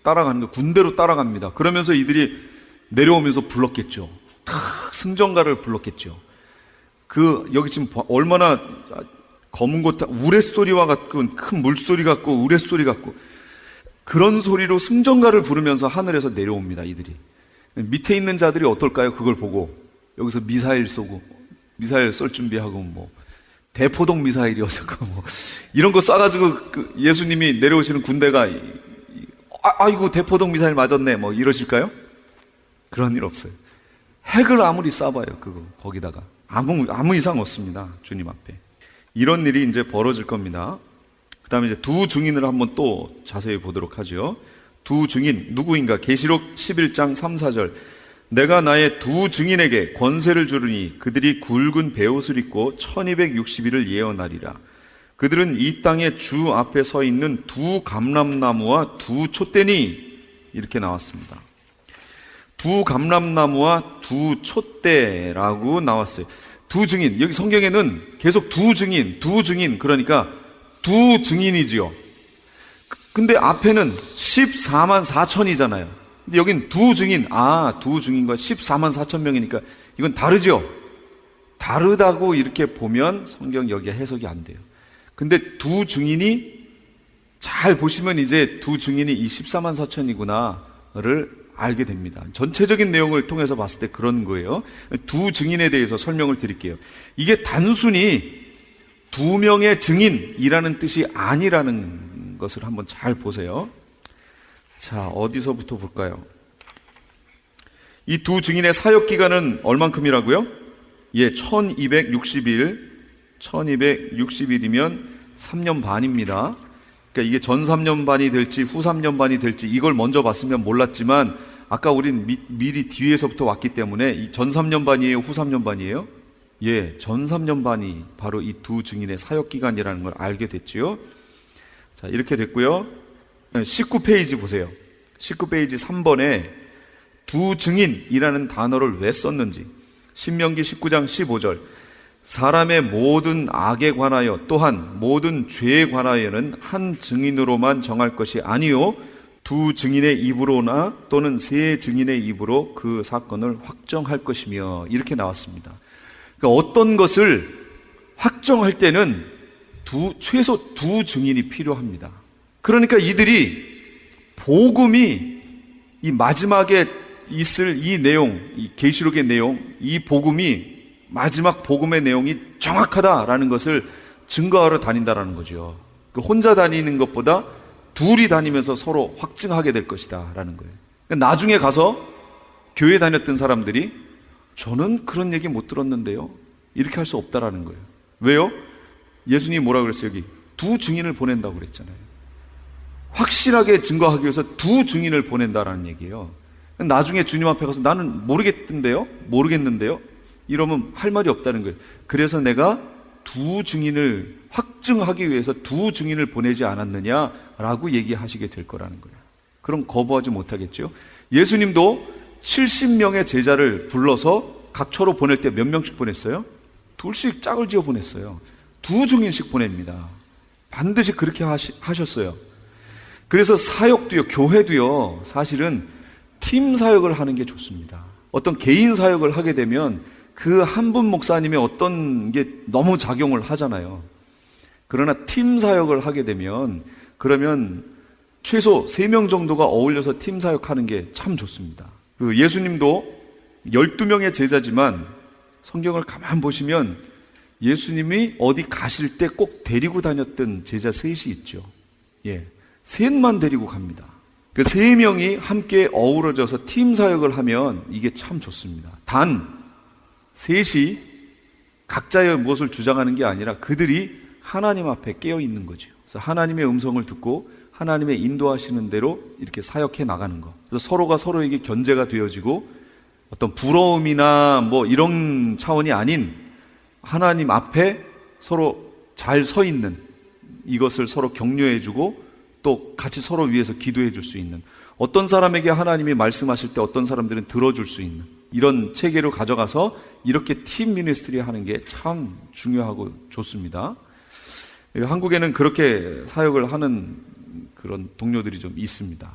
따라가는 거 군대로 따라갑니다. 그러면서 이들이 내려오면서 불렀겠죠. 승전가를 불렀겠죠. 여기 지금 얼마나 검은 것 우레소리와 같고 큰 물소리 같고 우레소리 같고 그런 소리로 승전가를 부르면서 하늘에서 내려옵니다. 이들이 밑에 있는 자들이 어떨까요? 그걸 보고 여기서 미사일 쏘고 미사일 쏠 준비하고 뭐 대포동 미사일이어서고 뭐 이런 거 쏴가지고 예수님이 내려오시는 군대가 아이고 대포동 미사일 맞았네 뭐 이러실까요? 그런 일 없어요. 핵을 아무리 쏴봐요 거기다가 아무 이상 없습니다. 주님 앞에. 이런 일이 이제 벌어질 겁니다. 그 다음에 이제 두 증인을 한번 또 자세히 보도록 하죠. 두 증인, 누구인가? 계시록 11장 3, 4절. 내가 나의 두 증인에게 권세를 주르니 그들이 굵은 베옷을 입고 1260일을 예언하리라. 그들은 이 땅의 주 앞에 서 있는 두 감람나무와 두 촛대니 이렇게 나왔습니다. 두 감람나무와 두 촛대라고 나왔어요. 두 증인, 여기 성경에는 계속 두 증인 그러니까 두 증인이지요. 근데 앞에는 14만 4천이잖아요. 근데 여긴 두 증인, 두 증인과 14만 4천 명이니까 이건 다르죠. 다르다고 이렇게 보면 성경 여기에 해석이 안 돼요. 근데 두 증인이 잘 보시면 이제 두 증인이 이 14만 4천이구나를 알게 됩니다. 전체적인 내용을 통해서 봤을 때 그런 거예요. 두 증인에 대해서 설명을 드릴게요. 이게 단순히 두 명의 증인이라는 뜻이 아니라는 것을 한번 잘 보세요. 자, 어디서부터 볼까요? 이 두 증인의 사역 기간은 얼만큼이라고요? 1260일 1260일이면 3년 반입니다. 그러니까 이게 전 3년 반이 될지 후 3년 반이 될지 이걸 먼저 봤으면 몰랐지만 아까 우린 미리 뒤에서부터 왔기 때문에 이 전 3년 반이에요? 후 3년 반이에요? 전 3년 반이 바로 이 두 증인의 사역 기간이라는 걸 알게 됐지요. 자, 이렇게 됐고요. 19페이지 보세요. 19페이지 3번에 두 증인이라는 단어를 왜 썼는지. 신명기 19장 15절. 사람의 모든 악에 관하여 또한 모든 죄에 관하여는 한 증인으로만 정할 것이 아니요 두 증인의 입으로나 또는 세 증인의 입으로 그 사건을 확정할 것이며 이렇게 나왔습니다. 그러니까 어떤 것을 확정할 때는 최소 두 증인이 필요합니다. 그러니까 이들이 복음이 이 마지막에 있을 이 내용, 이 계시록의 내용, 이 복음이 마지막 복음의 내용이 정확하다라는 것을 증거하러 다닌다라는 거죠. 혼자 다니는 것보다 둘이 다니면서 서로 확증하게 될 것이다라는 거예요. 나중에 가서 교회 다녔던 사람들이 저는 그런 얘기 못 들었는데요, 이렇게 할 수 없다라는 거예요. 왜요? 예수님이 뭐라 그랬어요? 여기 두 증인을 보낸다고 그랬잖아요. 확실하게 증거하기 위해서 두 증인을 보낸다라는 얘기예요. 나중에 주님 앞에 가서 나는 모르겠는데요 이러면 할 말이 없다는 거예요. 그래서 내가 두 증인을 확증하기 위해서 두 증인을 보내지 않았느냐라고 얘기하시게 될 거라는 거예요. 그럼 거부하지 못하겠죠. 예수님도 70명의 제자를 불러서 각 처로 보낼 때 몇 명씩 보냈어요? 둘씩 짝을 지어 보냈어요. 두 증인씩 보냅니다. 반드시 그렇게 하셨어요. 그래서 사역도요, 교회도요, 사실은 팀 사역을 하는 게 좋습니다. 어떤 개인 사역을 하게 되면 그 한 분 목사님의 어떤 게 너무 작용을 하잖아요. 그러나 팀 사역을 하게 되면 그러면 최소 3명 정도가 어울려서 팀 사역하는 게 참 좋습니다. 예수님도 12명의 제자지만 성경을 가만 보시면 예수님이 어디 가실 때 꼭 데리고 다녔던 제자 셋이 있죠. 셋만 데리고 갑니다. 그 3명이 함께 어우러져서 팀 사역을 하면 이게 참 좋습니다. 단 셋이 각자의 무엇을 주장하는 게 아니라 그들이 하나님 앞에 깨어 있는 거죠. 그래서 하나님의 음성을 듣고 하나님의 인도하시는 대로 이렇게 사역해 나가는 거. 그래서 서로가 서로에게 견제가 되어지고 어떤 부러움이나 뭐 이런 차원이 아닌 하나님 앞에 서로 잘 서 있는, 이것을 서로 격려해주고 또 같이 서로 위해서 기도해 줄 수 있는, 어떤 사람에게 하나님이 말씀하실 때 어떤 사람들은 들어줄 수 있는 이런 체계로 가져가서 이렇게 팀 미니스트리 하는 게 참 중요하고 좋습니다. 한국에는 그렇게 사역을 하는 그런 동료들이 좀 있습니다.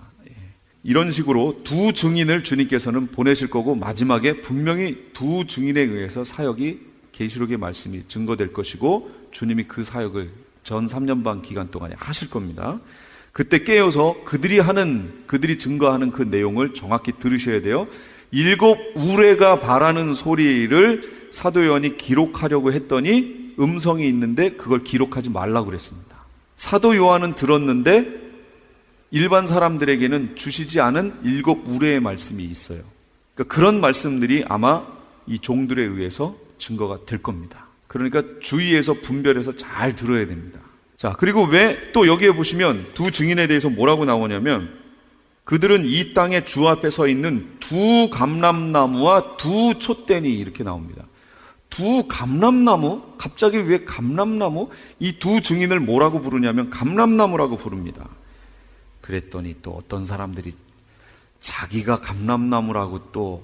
이런 식으로 두 증인을 주님께서는 보내실 거고 마지막에 분명히 두 증인에 의해서 사역이, 계시록의 말씀이 증거될 것이고 주님이 그 사역을 전 3년 반 기간 동안에 하실 겁니다. 그때 깨어서 그들이 증거하는 그 내용을 정확히 들으셔야 돼요. 7 우레가 바라는 소리를 사도 요한이 기록하려고 했더니 음성이 있는데 그걸 기록하지 말라고 그랬습니다. 사도 요한은 들었는데 일반 사람들에게는 주시지 않은 7 우레의 말씀이 있어요. 그러니까 그런 말씀들이 아마 이 종들에 의해서 증거가 될 겁니다. 그러니까 주의해서 분별해서 잘 들어야 됩니다. 자, 그리고 왜 또 여기에 보시면 두 증인에 대해서 뭐라고 나오냐면 그들은 이 땅에 주 앞에 서 있는 두 감람나무와 두 촛대니 이렇게 나옵니다. 두 감람나무? 갑자기 왜 감람나무? 이 두 증인을 뭐라고 부르냐면 감람나무라고 부릅니다. 그랬더니 또 어떤 사람들이 자기가 감람나무라고 또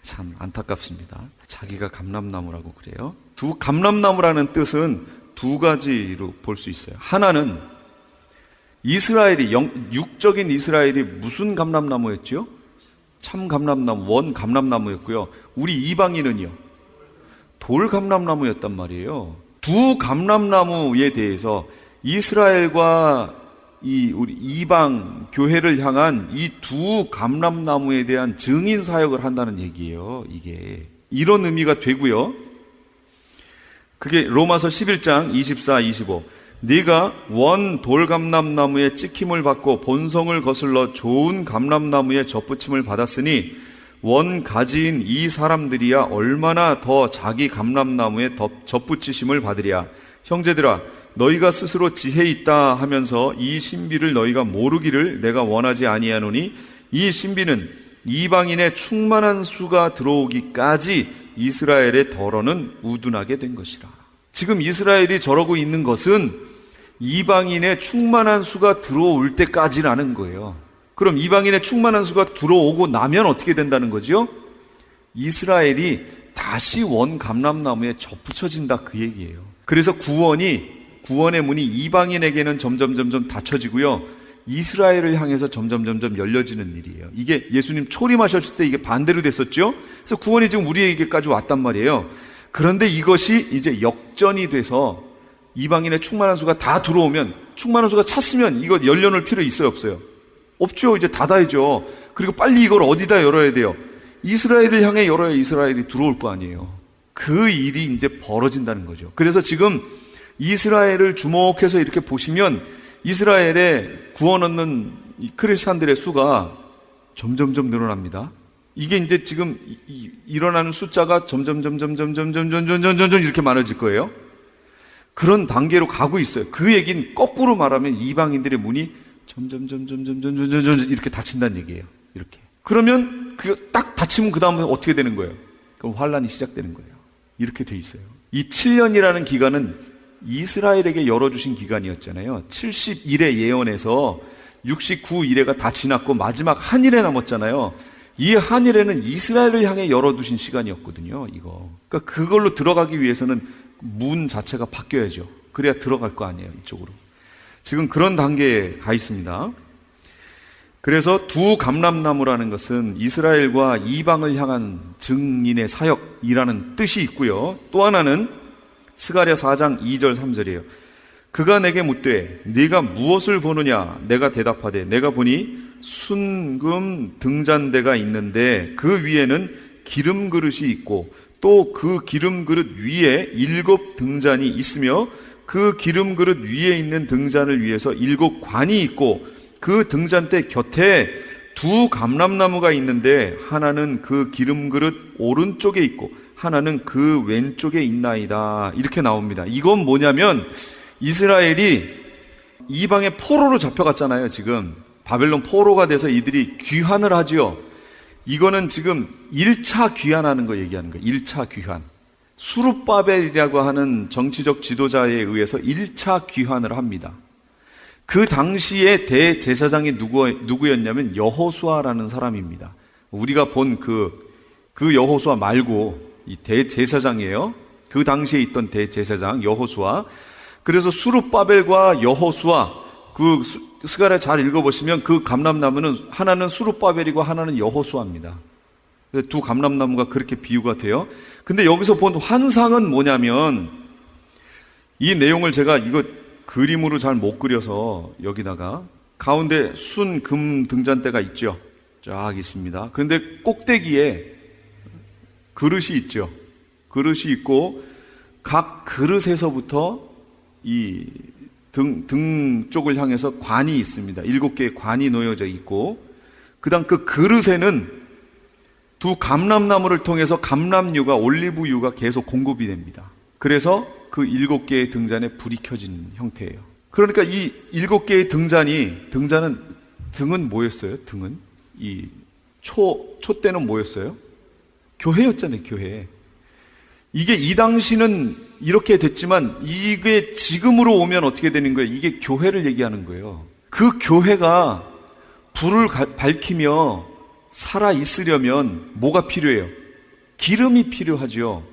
참 안타깝습니다. 자기가 감람나무라고 그래요. 두 감람나무라는 뜻은 두 가지로 볼 수 있어요. 하나는 이스라엘이, 육적인 이스라엘이 무슨 감람나무였죠? 참 감람나무, 원 감람나무였고요. 우리 이방인은요, 돌 감람나무였단 말이에요. 두 감람나무에 대해서 이스라엘과 우리 이방 교회를 향한 이 두 감람나무에 대한 증인 사역을 한다는 얘기예요. 이게 이런 의미가 되고요. 그게 로마서 11장 24, 25. 네가 원 돌감람나무의 찍힘을 받고 본성을 거슬러 좋은 감람나무의 접붙임을 받았으니 원 가지인 이 사람들이야 얼마나 더 자기 감람나무에 접붙이심을 받으랴. 형제들아, 너희가 스스로 지혜 있다 하면서 이 신비를 너희가 모르기를 내가 원하지 아니하노니 이 신비는 이방인의 충만한 수가 들어오기까지 이스라엘의 덜어는 우둔하게 된 것이라. 지금 이스라엘이 저러고 있는 것은 이방인의 충만한 수가 들어올 때까지라는 거예요. 그럼 이방인의 충만한 수가 들어오고 나면 어떻게 된다는 거죠? 이스라엘이 다시 원 감람나무에 접붙여진다, 그 얘기예요. 그래서 구원의 문이 이방인에게는 점점 닫혀지고요, 이스라엘을 향해서 점점 열려지는 일이에요. 이게 예수님 초림하셨을 때 이게 반대로 됐었죠. 그래서 구원이 지금 우리에게까지 왔단 말이에요. 그런데 이것이 이제 역전이 돼서 이방인의 충만한 수가 다 들어오면, 충만한 수가 찼으면 이거 열려놓을 필요 있어요, 없어요? 없죠. 이제 닫아야죠. 그리고 빨리 이걸 어디다 열어야 돼요? 이스라엘을 향해 열어야 이스라엘이 들어올 거 아니에요. 그 일이 이제 벌어진다는 거죠. 그래서 지금 이스라엘을 주목해서 이렇게 보시면 이스라엘에 구원 얻는 이 크리스찬들의 수가 점점점 늘어납니다. 이게 이제 지금 일어나는 숫자가 점점 이렇게 많아질 거예요. 그런 단계로 가고 있어요. 그 얘기는 거꾸로 말하면 이방인들의 문이 점점 이렇게 닫힌다는 얘기예요. 이렇게. 그러면 그 딱 닫히면 그 다음에 어떻게 되는 거예요? 그럼 환란이 시작되는 거예요. 이렇게 돼 있어요. 이 7년이라는 기간은 이스라엘에게 열어주신 기간이었잖아요. 70일의 예언에서 69일에가 다 지났고 마지막 한 일에 남았잖아요. 이 한 일에는 이스라엘을 향해 열어두신 시간이었거든요. 이거. 그러니까 그걸로 들어가기 위해서는 문 자체가 바뀌어야죠. 그래야 들어갈 거 아니에요. 이쪽으로. 지금 그런 단계에 가 있습니다. 그래서 두 감람나무라는 것은 이스라엘과 이방을 향한 증인의 사역이라는 뜻이 있고요. 또 하나는 스가랴 4장 2절 3절이에요. 그가 내게 묻되 네가 무엇을 보느냐? 내가 대답하되 내가 보니 순금 등잔대가 있는데 그 위에는 기름 그릇이 있고 또 그 기름 그릇 위에 7 등잔이 있으며 그 기름 그릇 위에 있는 등잔을 위해서 7 관이 있고 그 등잔대 곁에 두 감람나무가 있는데 하나는 그 기름 그릇 오른쪽에 있고 하나는 그 왼쪽에 있나이다. 이렇게 나옵니다. 이건 뭐냐면 이스라엘이 이방의 포로로 잡혀갔잖아요. 지금 바벨론 포로가 돼서 이들이 귀환을 하지요. 이거는 지금 1차 귀환하는 거 얘기하는 거예요. 1차 귀환. 수룹바벨이라고 하는 정치적 지도자에 의해서 1차 귀환을 합니다. 그 당시에 대제사장이 누구였냐면 여호수아라는 사람입니다. 우리가 본 그 여호수아 말고 이 대제사장이에요. 그 당시에 있던 대제사장 여호수아. 그래서 수룹바벨과 여호수아, 그 스가랴 잘 읽어보시면 그 감람나무는 하나는 수룹바벨이고 하나는 여호수아입니다. 두 감람나무가 그렇게 비유가 돼요. 근데 여기서 본 환상은 뭐냐면 이 내용을 제가 이거 그림으로 잘 못 그려서 여기다가 가운데 순금 등잔대가 있죠. 쫙 있습니다. 그런데 꼭대기에 그릇이 있죠. 그릇이 있고 각 그릇에서부터 이 등 쪽을 향해서 관이 있습니다. 7개의 관이 놓여져 있고 그 다음 그 그릇에는 두 감람나무를 통해서 감람유가 올리브유가 계속 공급이 됩니다. 그래서 그 7개의 등잔에 불이 켜진 형태예요. 그러니까 이 7개의 등은 뭐였어요? 등은 이 초 때는 뭐였어요? 교회였잖아요. 교회. 이게 이 당시는 이렇게 됐지만 이게 지금으로 오면 어떻게 되는 거예요? 이게 교회를 얘기하는 거예요. 그 교회가 불을 밝히며 살아 있으려면 뭐가 필요해요? 기름이 필요하죠.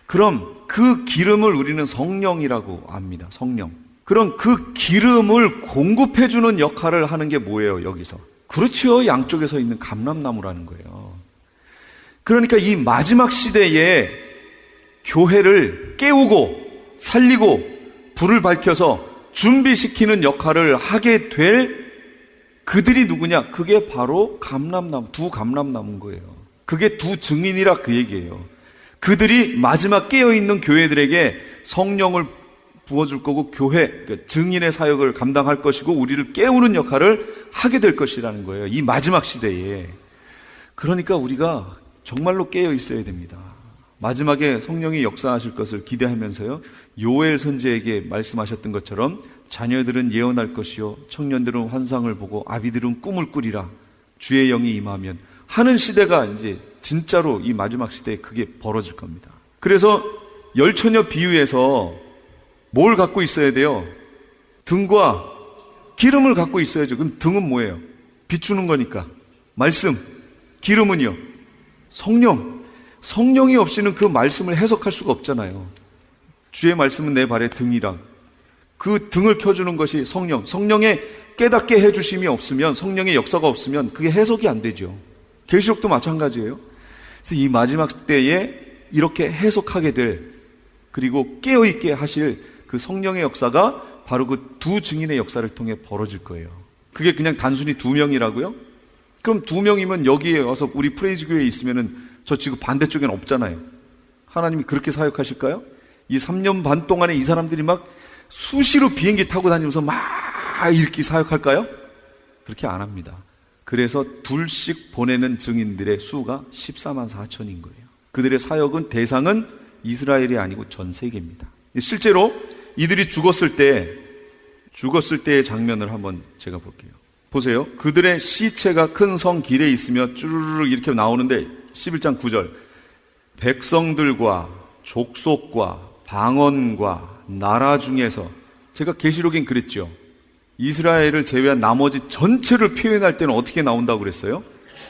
그럼 그 기름을 우리는 성령이라고 압니다. 성령. 그럼 그 기름을 공급해주는 역할을 하는 게 뭐예요? 여기서. 그렇죠. 양쪽에 서 있는 감람나무라는 거예요. 그러니까 이 마지막 시대에 교회를 깨우고 살리고 불을 밝혀서 준비시키는 역할을 하게 될 그들이 누구냐? 그게 바로 감람나무, 두 감람나무인 거예요. 그게 두 증인이라 그 얘기예요. 그들이 마지막 깨어있는 교회들에게 성령을 부어줄 거고 교회, 그러니까 증인의 사역을 감당할 것이고 우리를 깨우는 역할을 하게 될 것이라는 거예요. 이 마지막 시대에. 그러니까 우리가 정말로 깨어 있어야 됩니다. 마지막에 성령이 역사하실 것을 기대하면서요. 요엘 선지자에게 말씀하셨던 것처럼 자녀들은 예언할 것이요 청년들은 환상을 보고 아비들은 꿈을 꾸리라. 주의 영이 임하면 하는 시대가 이제 진짜로 이 마지막 시대에 그게 벌어질 겁니다. 그래서 열처녀 비유에서 뭘 갖고 있어야 돼요? 등과 기름을 갖고 있어야죠. 그럼 등은 뭐예요? 비추는 거니까. 말씀. 기름은요? 성령. 성령이 없이는 그 말씀을 해석할 수가 없잖아요. 주의 말씀은 내 발의 등이라. 그 등을 켜주는 것이 성령. 성령의 깨닫게 해주심이 없으면, 성령의 역사가 없으면 그게 해석이 안 되죠. 계시록도 마찬가지예요. 그래서 이 마지막 때에 이렇게 해석하게 될, 그리고 깨어있게 하실 그 성령의 역사가 바로 그 두 증인의 역사를 통해 벌어질 거예요. 그게 그냥 단순히 2명이라고요? 그럼 2명이면 여기에 와서 우리 프레이즈 교회에 있으면은 저 지금 반대쪽에는 없잖아요. 하나님이 그렇게 사역하실까요? 이 3년 반 동안에 이 사람들이 막 수시로 비행기 타고 다니면서 막 이렇게 사역할까요? 그렇게 안 합니다. 그래서 둘씩 보내는 증인들의 수가 14만 4천인 거예요. 그들의 사역은 대상은 이스라엘이 아니고 전 세계입니다. 실제로 이들이 죽었을 때의 장면을 한번 제가 볼게요. 보세요. 그들의 시체가 큰 성 길에 있으며 쭈르르 이렇게 나오는데 11장 9절 백성들과 족속과 방언과 나라 중에서 제가 계시록엔 그랬죠. 이스라엘을 제외한 나머지 전체를 표현할 때는 어떻게 나온다고 그랬어요?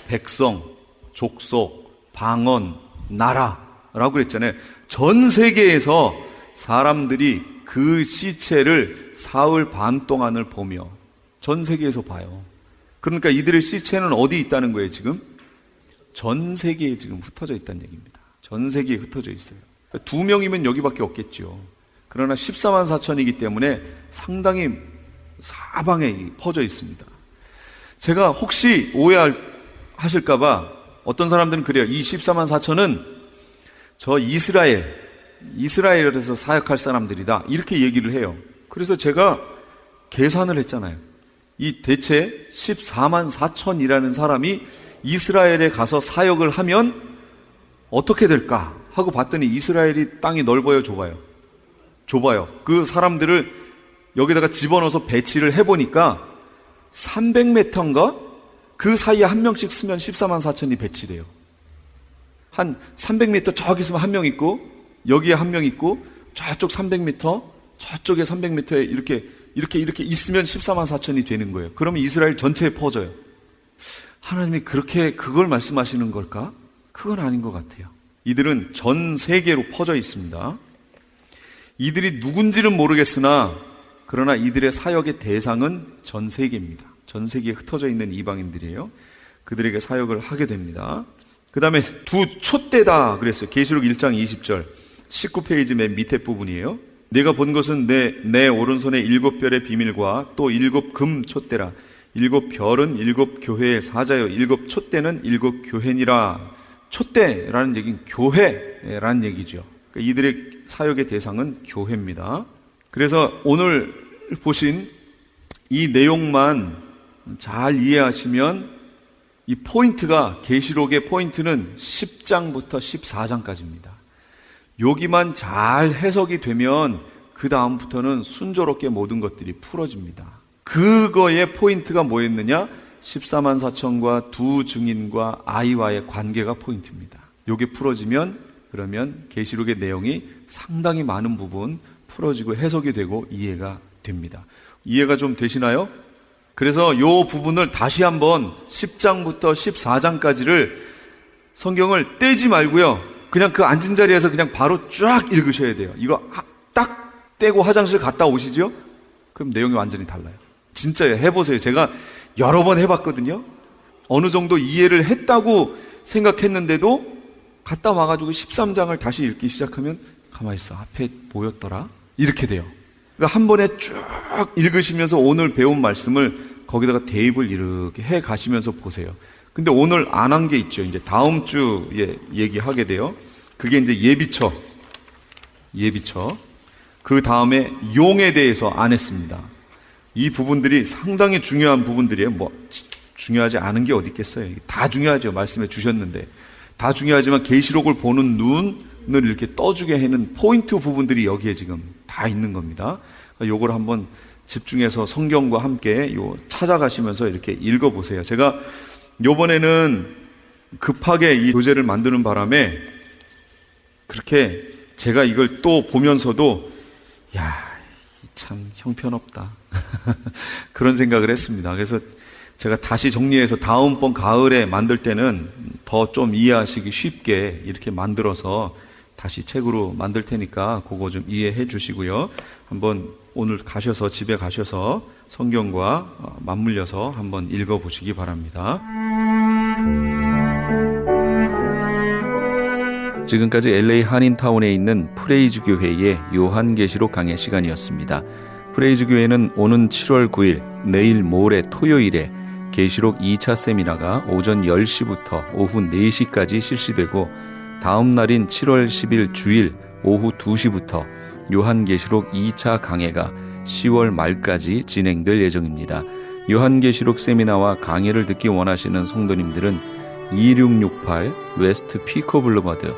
백성, 족속, 방언, 나라라고 그랬잖아요. 전 세계에서 사람들이 그 시체를 사흘 반 동안을 보며 전 세계에서 봐요. 그러니까 이들의 시체는 어디 있다는 거예요, 지금? 전 세계에 지금 흩어져 있다는 얘기입니다. 전 세계에 흩어져 있어요. 2명이면 여기밖에 없겠죠. 그러나 14만 4천이기 때문에 상당히 사방에 퍼져 있습니다. 제가 혹시 오해하실까봐 어떤 사람들은 그래요. 이 14만 4천은 저 이스라엘에서 사역할 사람들이다. 이렇게 얘기를 해요. 그래서 제가 계산을 했잖아요. 이 대체 14만 4천이라는 사람이 이스라엘에 가서 사역을 하면 어떻게 될까 하고 봤더니 이스라엘이 땅이 넓어요, 좁아요? 좁아요. 그 사람들을 여기다가 집어넣어서 배치를 해보니까 300m인가? 그 사이에 한 명씩 쓰면 14만 4천이 배치돼요. 한 300m 저기 있으면 한 명 있고 여기에 한 명 있고 저쪽 300m 저쪽에 300m에 이렇게 있으면 14만 4천이 되는 거예요. 그러면 이스라엘 전체에 퍼져요. 하나님이 그렇게 그걸 말씀하시는 걸까? 그건 아닌 것 같아요. 이들은 전 세계로 퍼져 있습니다. 이들이 누군지는 모르겠으나 그러나 이들의 사역의 대상은 전 세계입니다. 전 세계에 흩어져 있는 이방인들이에요. 그들에게 사역을 하게 됩니다. 그 다음에 두 촛대다 그랬어요. 계시록 1장 20절 19페이지 맨 밑에 부분이에요. 내가 본 것은 내 오른손에 7별의 비밀과 또 7금 촛대라. 7별은 7교회의 사자요 7촛대는 7교회니라. 촛대라는 얘기는 교회라는 얘기죠. 그러니까 이들의 사역의 대상은 교회입니다. 그래서 오늘 보신 이 내용만 잘 이해하시면 이 포인트가 계시록의 포인트는 10장부터 14장까지입니다. 여기만 잘 해석이 되면 그 다음부터는 순조롭게 모든 것들이 풀어집니다. 그거의 포인트가 뭐였느냐? 14만 4천과 두 증인과 아이와의 관계가 포인트입니다. 이게 풀어지면 그러면 계시록의 내용이 상당히 많은 부분 풀어지고 해석이 되고 이해가 됩니다. 이해가 좀 되시나요? 그래서 이 부분을 다시 한번 10장부터 14장까지를 성경을 떼지 말고요. 그냥 그 앉은 자리에서 그냥 바로 쫙 읽으셔야 돼요. 이거 딱 떼고 화장실 갔다 오시죠? 그럼 내용이 완전히 달라요. 진짜요. 해보세요. 제가 여러 번 해봤거든요. 어느 정도 이해를 했다고 생각했는데도 갔다 와가지고 13장을 다시 읽기 시작하면 가만히 있어. 앞에 뭐였더라? 이렇게 돼요. 그러니까 한 번에 쭉 읽으시면서 오늘 배운 말씀을 거기다가 대입을 이렇게 해 가시면서 보세요. 근데 오늘 안 한 게 있죠. 이제 다음 주에 얘기하게 돼요. 그게 이제 예비처. 그 다음에 용에 대해서 안 했습니다. 이 부분들이 상당히 중요한 부분들이에요. 뭐 중요하지 않은 게 어디 있겠어요. 다 중요하죠. 말씀해 주셨는데 다 중요하지만 계시록을 보는 눈을 이렇게 떠주게 하는 포인트 부분들이 여기에 지금 다 있는 겁니다. 요걸 한번 집중해서 성경과 함께 찾아가시면서 이렇게 읽어보세요. 제가 요번에는 급하게 이 교재를 만드는 바람에 그렇게 제가 이걸 또 보면서도 참 형편없다 그런 생각을 했습니다. 그래서 제가 다시 정리해서 다음번 가을에 만들 때는 더 좀 이해하시기 쉽게 이렇게 만들어서 다시 책으로 만들 테니까 그거 좀 이해해 주시고요. 한번 오늘 집에 가셔서 성경과 맞물려서 한번 읽어보시기 바랍니다. 지금까지 LA 한인타운에 있는 프레이즈 교회의 요한계시록 강해 시간이었습니다. 프레이즈 교회는 오는 7월 9일 내일 모레 토요일에 계시록 2차 세미나가 오전 10시부터 오후 4시까지 실시되고 다음 날인 7월 10일 주일 오후 2시부터 요한계시록 2차 강해가 10월 말까지 진행될 예정입니다. 요한계시록 세미나와 강해를 듣기 원하시는 성도님들은 2668 웨스트 피코 블루버드,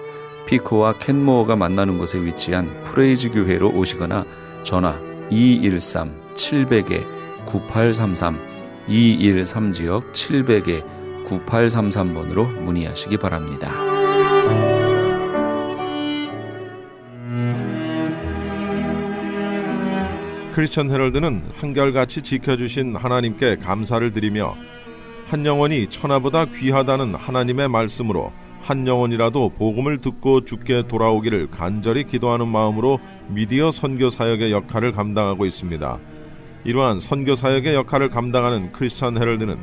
피코와 켄모어가 만나는 곳에 위치한 프레이즈 교회로 오시거나 전화 213-700-9833 213지역 700-9833번으로 문의하시기 바랍니다. 크리스천 헤럴드는 한결같이 지켜주신 하나님께 감사를 드리며 한 영혼이 천하보다 귀하다는 하나님의 말씀으로 한 영혼이라도 복음을 듣고 주께 돌아오기를 간절히 기도하는 마음으로 미디어 선교 사역의 역할을 감당하고 있습니다. 이러한 선교 사역의 역할을 감당하는 크리스천 헤럴드는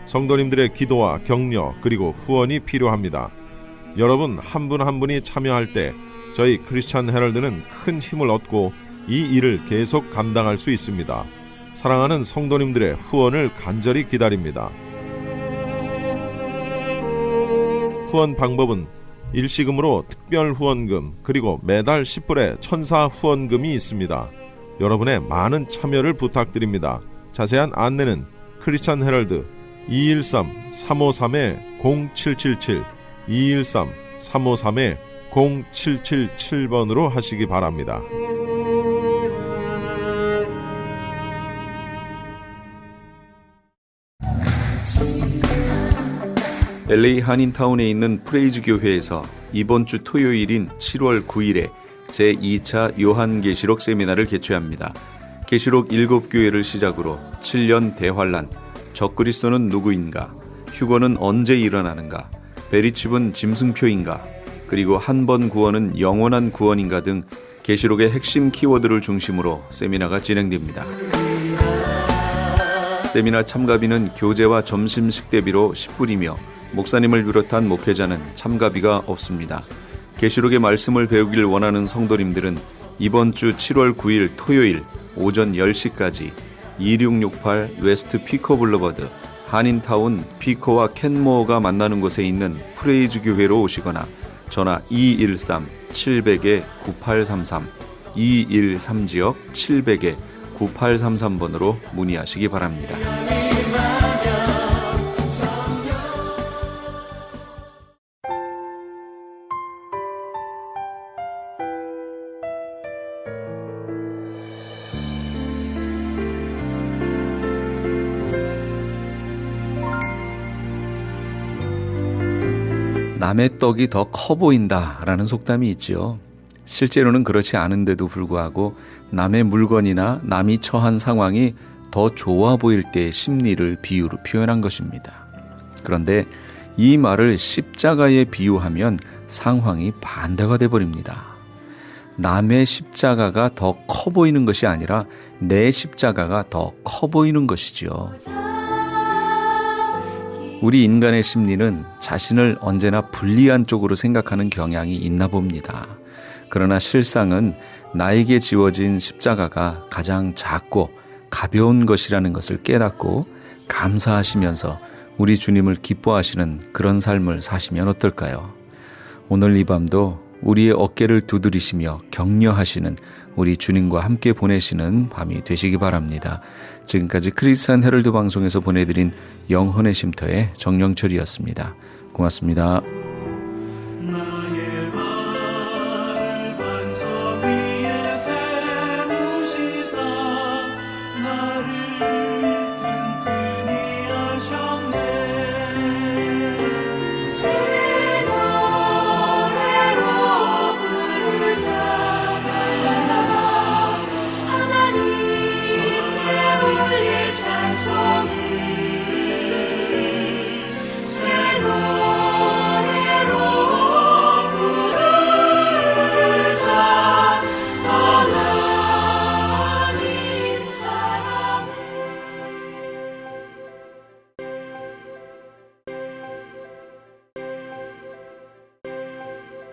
성도님들의 기도와 격려 그리고 후원이 필요합니다. 여러분 한 분 한 분이 참여할 때 저희 크리스천 헤럴드는 큰 힘을 얻고 이 일을 계속 감당할 수 있습니다. 사랑하는 성도님들의 후원을 간절히 기다립니다. 후원 방법은 일시금으로 특별 후원금 그리고 매달 10불의 천사 후원금이 있습니다. 여러분의 많은 참여를 부탁드립니다. 자세한 안내는 크리스천 헤럴드 213-353-0777 213-353-0777번으로 하시기 바랍니다. LA 한인타운에 있는 프레이즈 교회에서 이번 주 토요일인 7월 9일에 제2차 요한계시록 세미나를 개최합니다. 계시록 7교회를 시작으로 7년 대환란, 적그리스도는 누구인가, 휴거는 언제 일어나는가, 베리칩은 짐승표인가, 그리고 한 번 구원은 영원한 구원인가 등 계시록의 핵심 키워드를 중심으로 세미나가 진행됩니다. 세미나 참가비는 교재와 점심 식대비로 10불이며 목사님을 비롯한 목회자는 참가비가 없습니다. 계시록의 말씀을 배우길 원하는 성도님들은 이번 주 7월 9일 토요일 오전 10시까지 2668 웨스트 피코 블루버드 한인타운 피코와 켄모어가 만나는 곳에 있는 프레이즈 교회로 오시거나 전화 213-700-9833 213지역 700-9833번으로 문의하시기 바랍니다. 남의 떡이 더 커 보인다라는 속담이 있지요. 실제로는 그렇지 않은데도 불구하고 남의 물건이나 남이 처한 상황이 더 좋아 보일 때의 심리를 비유로 표현한 것입니다. 그런데 이 말을 십자가에 비유하면 상황이 반대가 돼버립니다. 남의 십자가가 더 커 보이는 것이 아니라 내 십자가가 더 커 보이는 것이지요. 우리 인간의 심리는 자신을 언제나 불리한 쪽으로 생각하는 경향이 있나 봅니다. 그러나 실상은 나에게 지워진 십자가가 가장 작고 가벼운 것이라는 것을 깨닫고 감사하시면서 우리 주님을 기뻐하시는 그런 삶을 사시면 어떨까요? 오늘 이 밤도 우리의 어깨를 두드리시며 격려하시는 우리 주님과 함께 보내시는 밤이 되시기 바랍니다. 지금까지 크리스찬 헤럴드 방송에서 보내드린 영혼의 쉼터의 정영철이었습니다. 고맙습니다.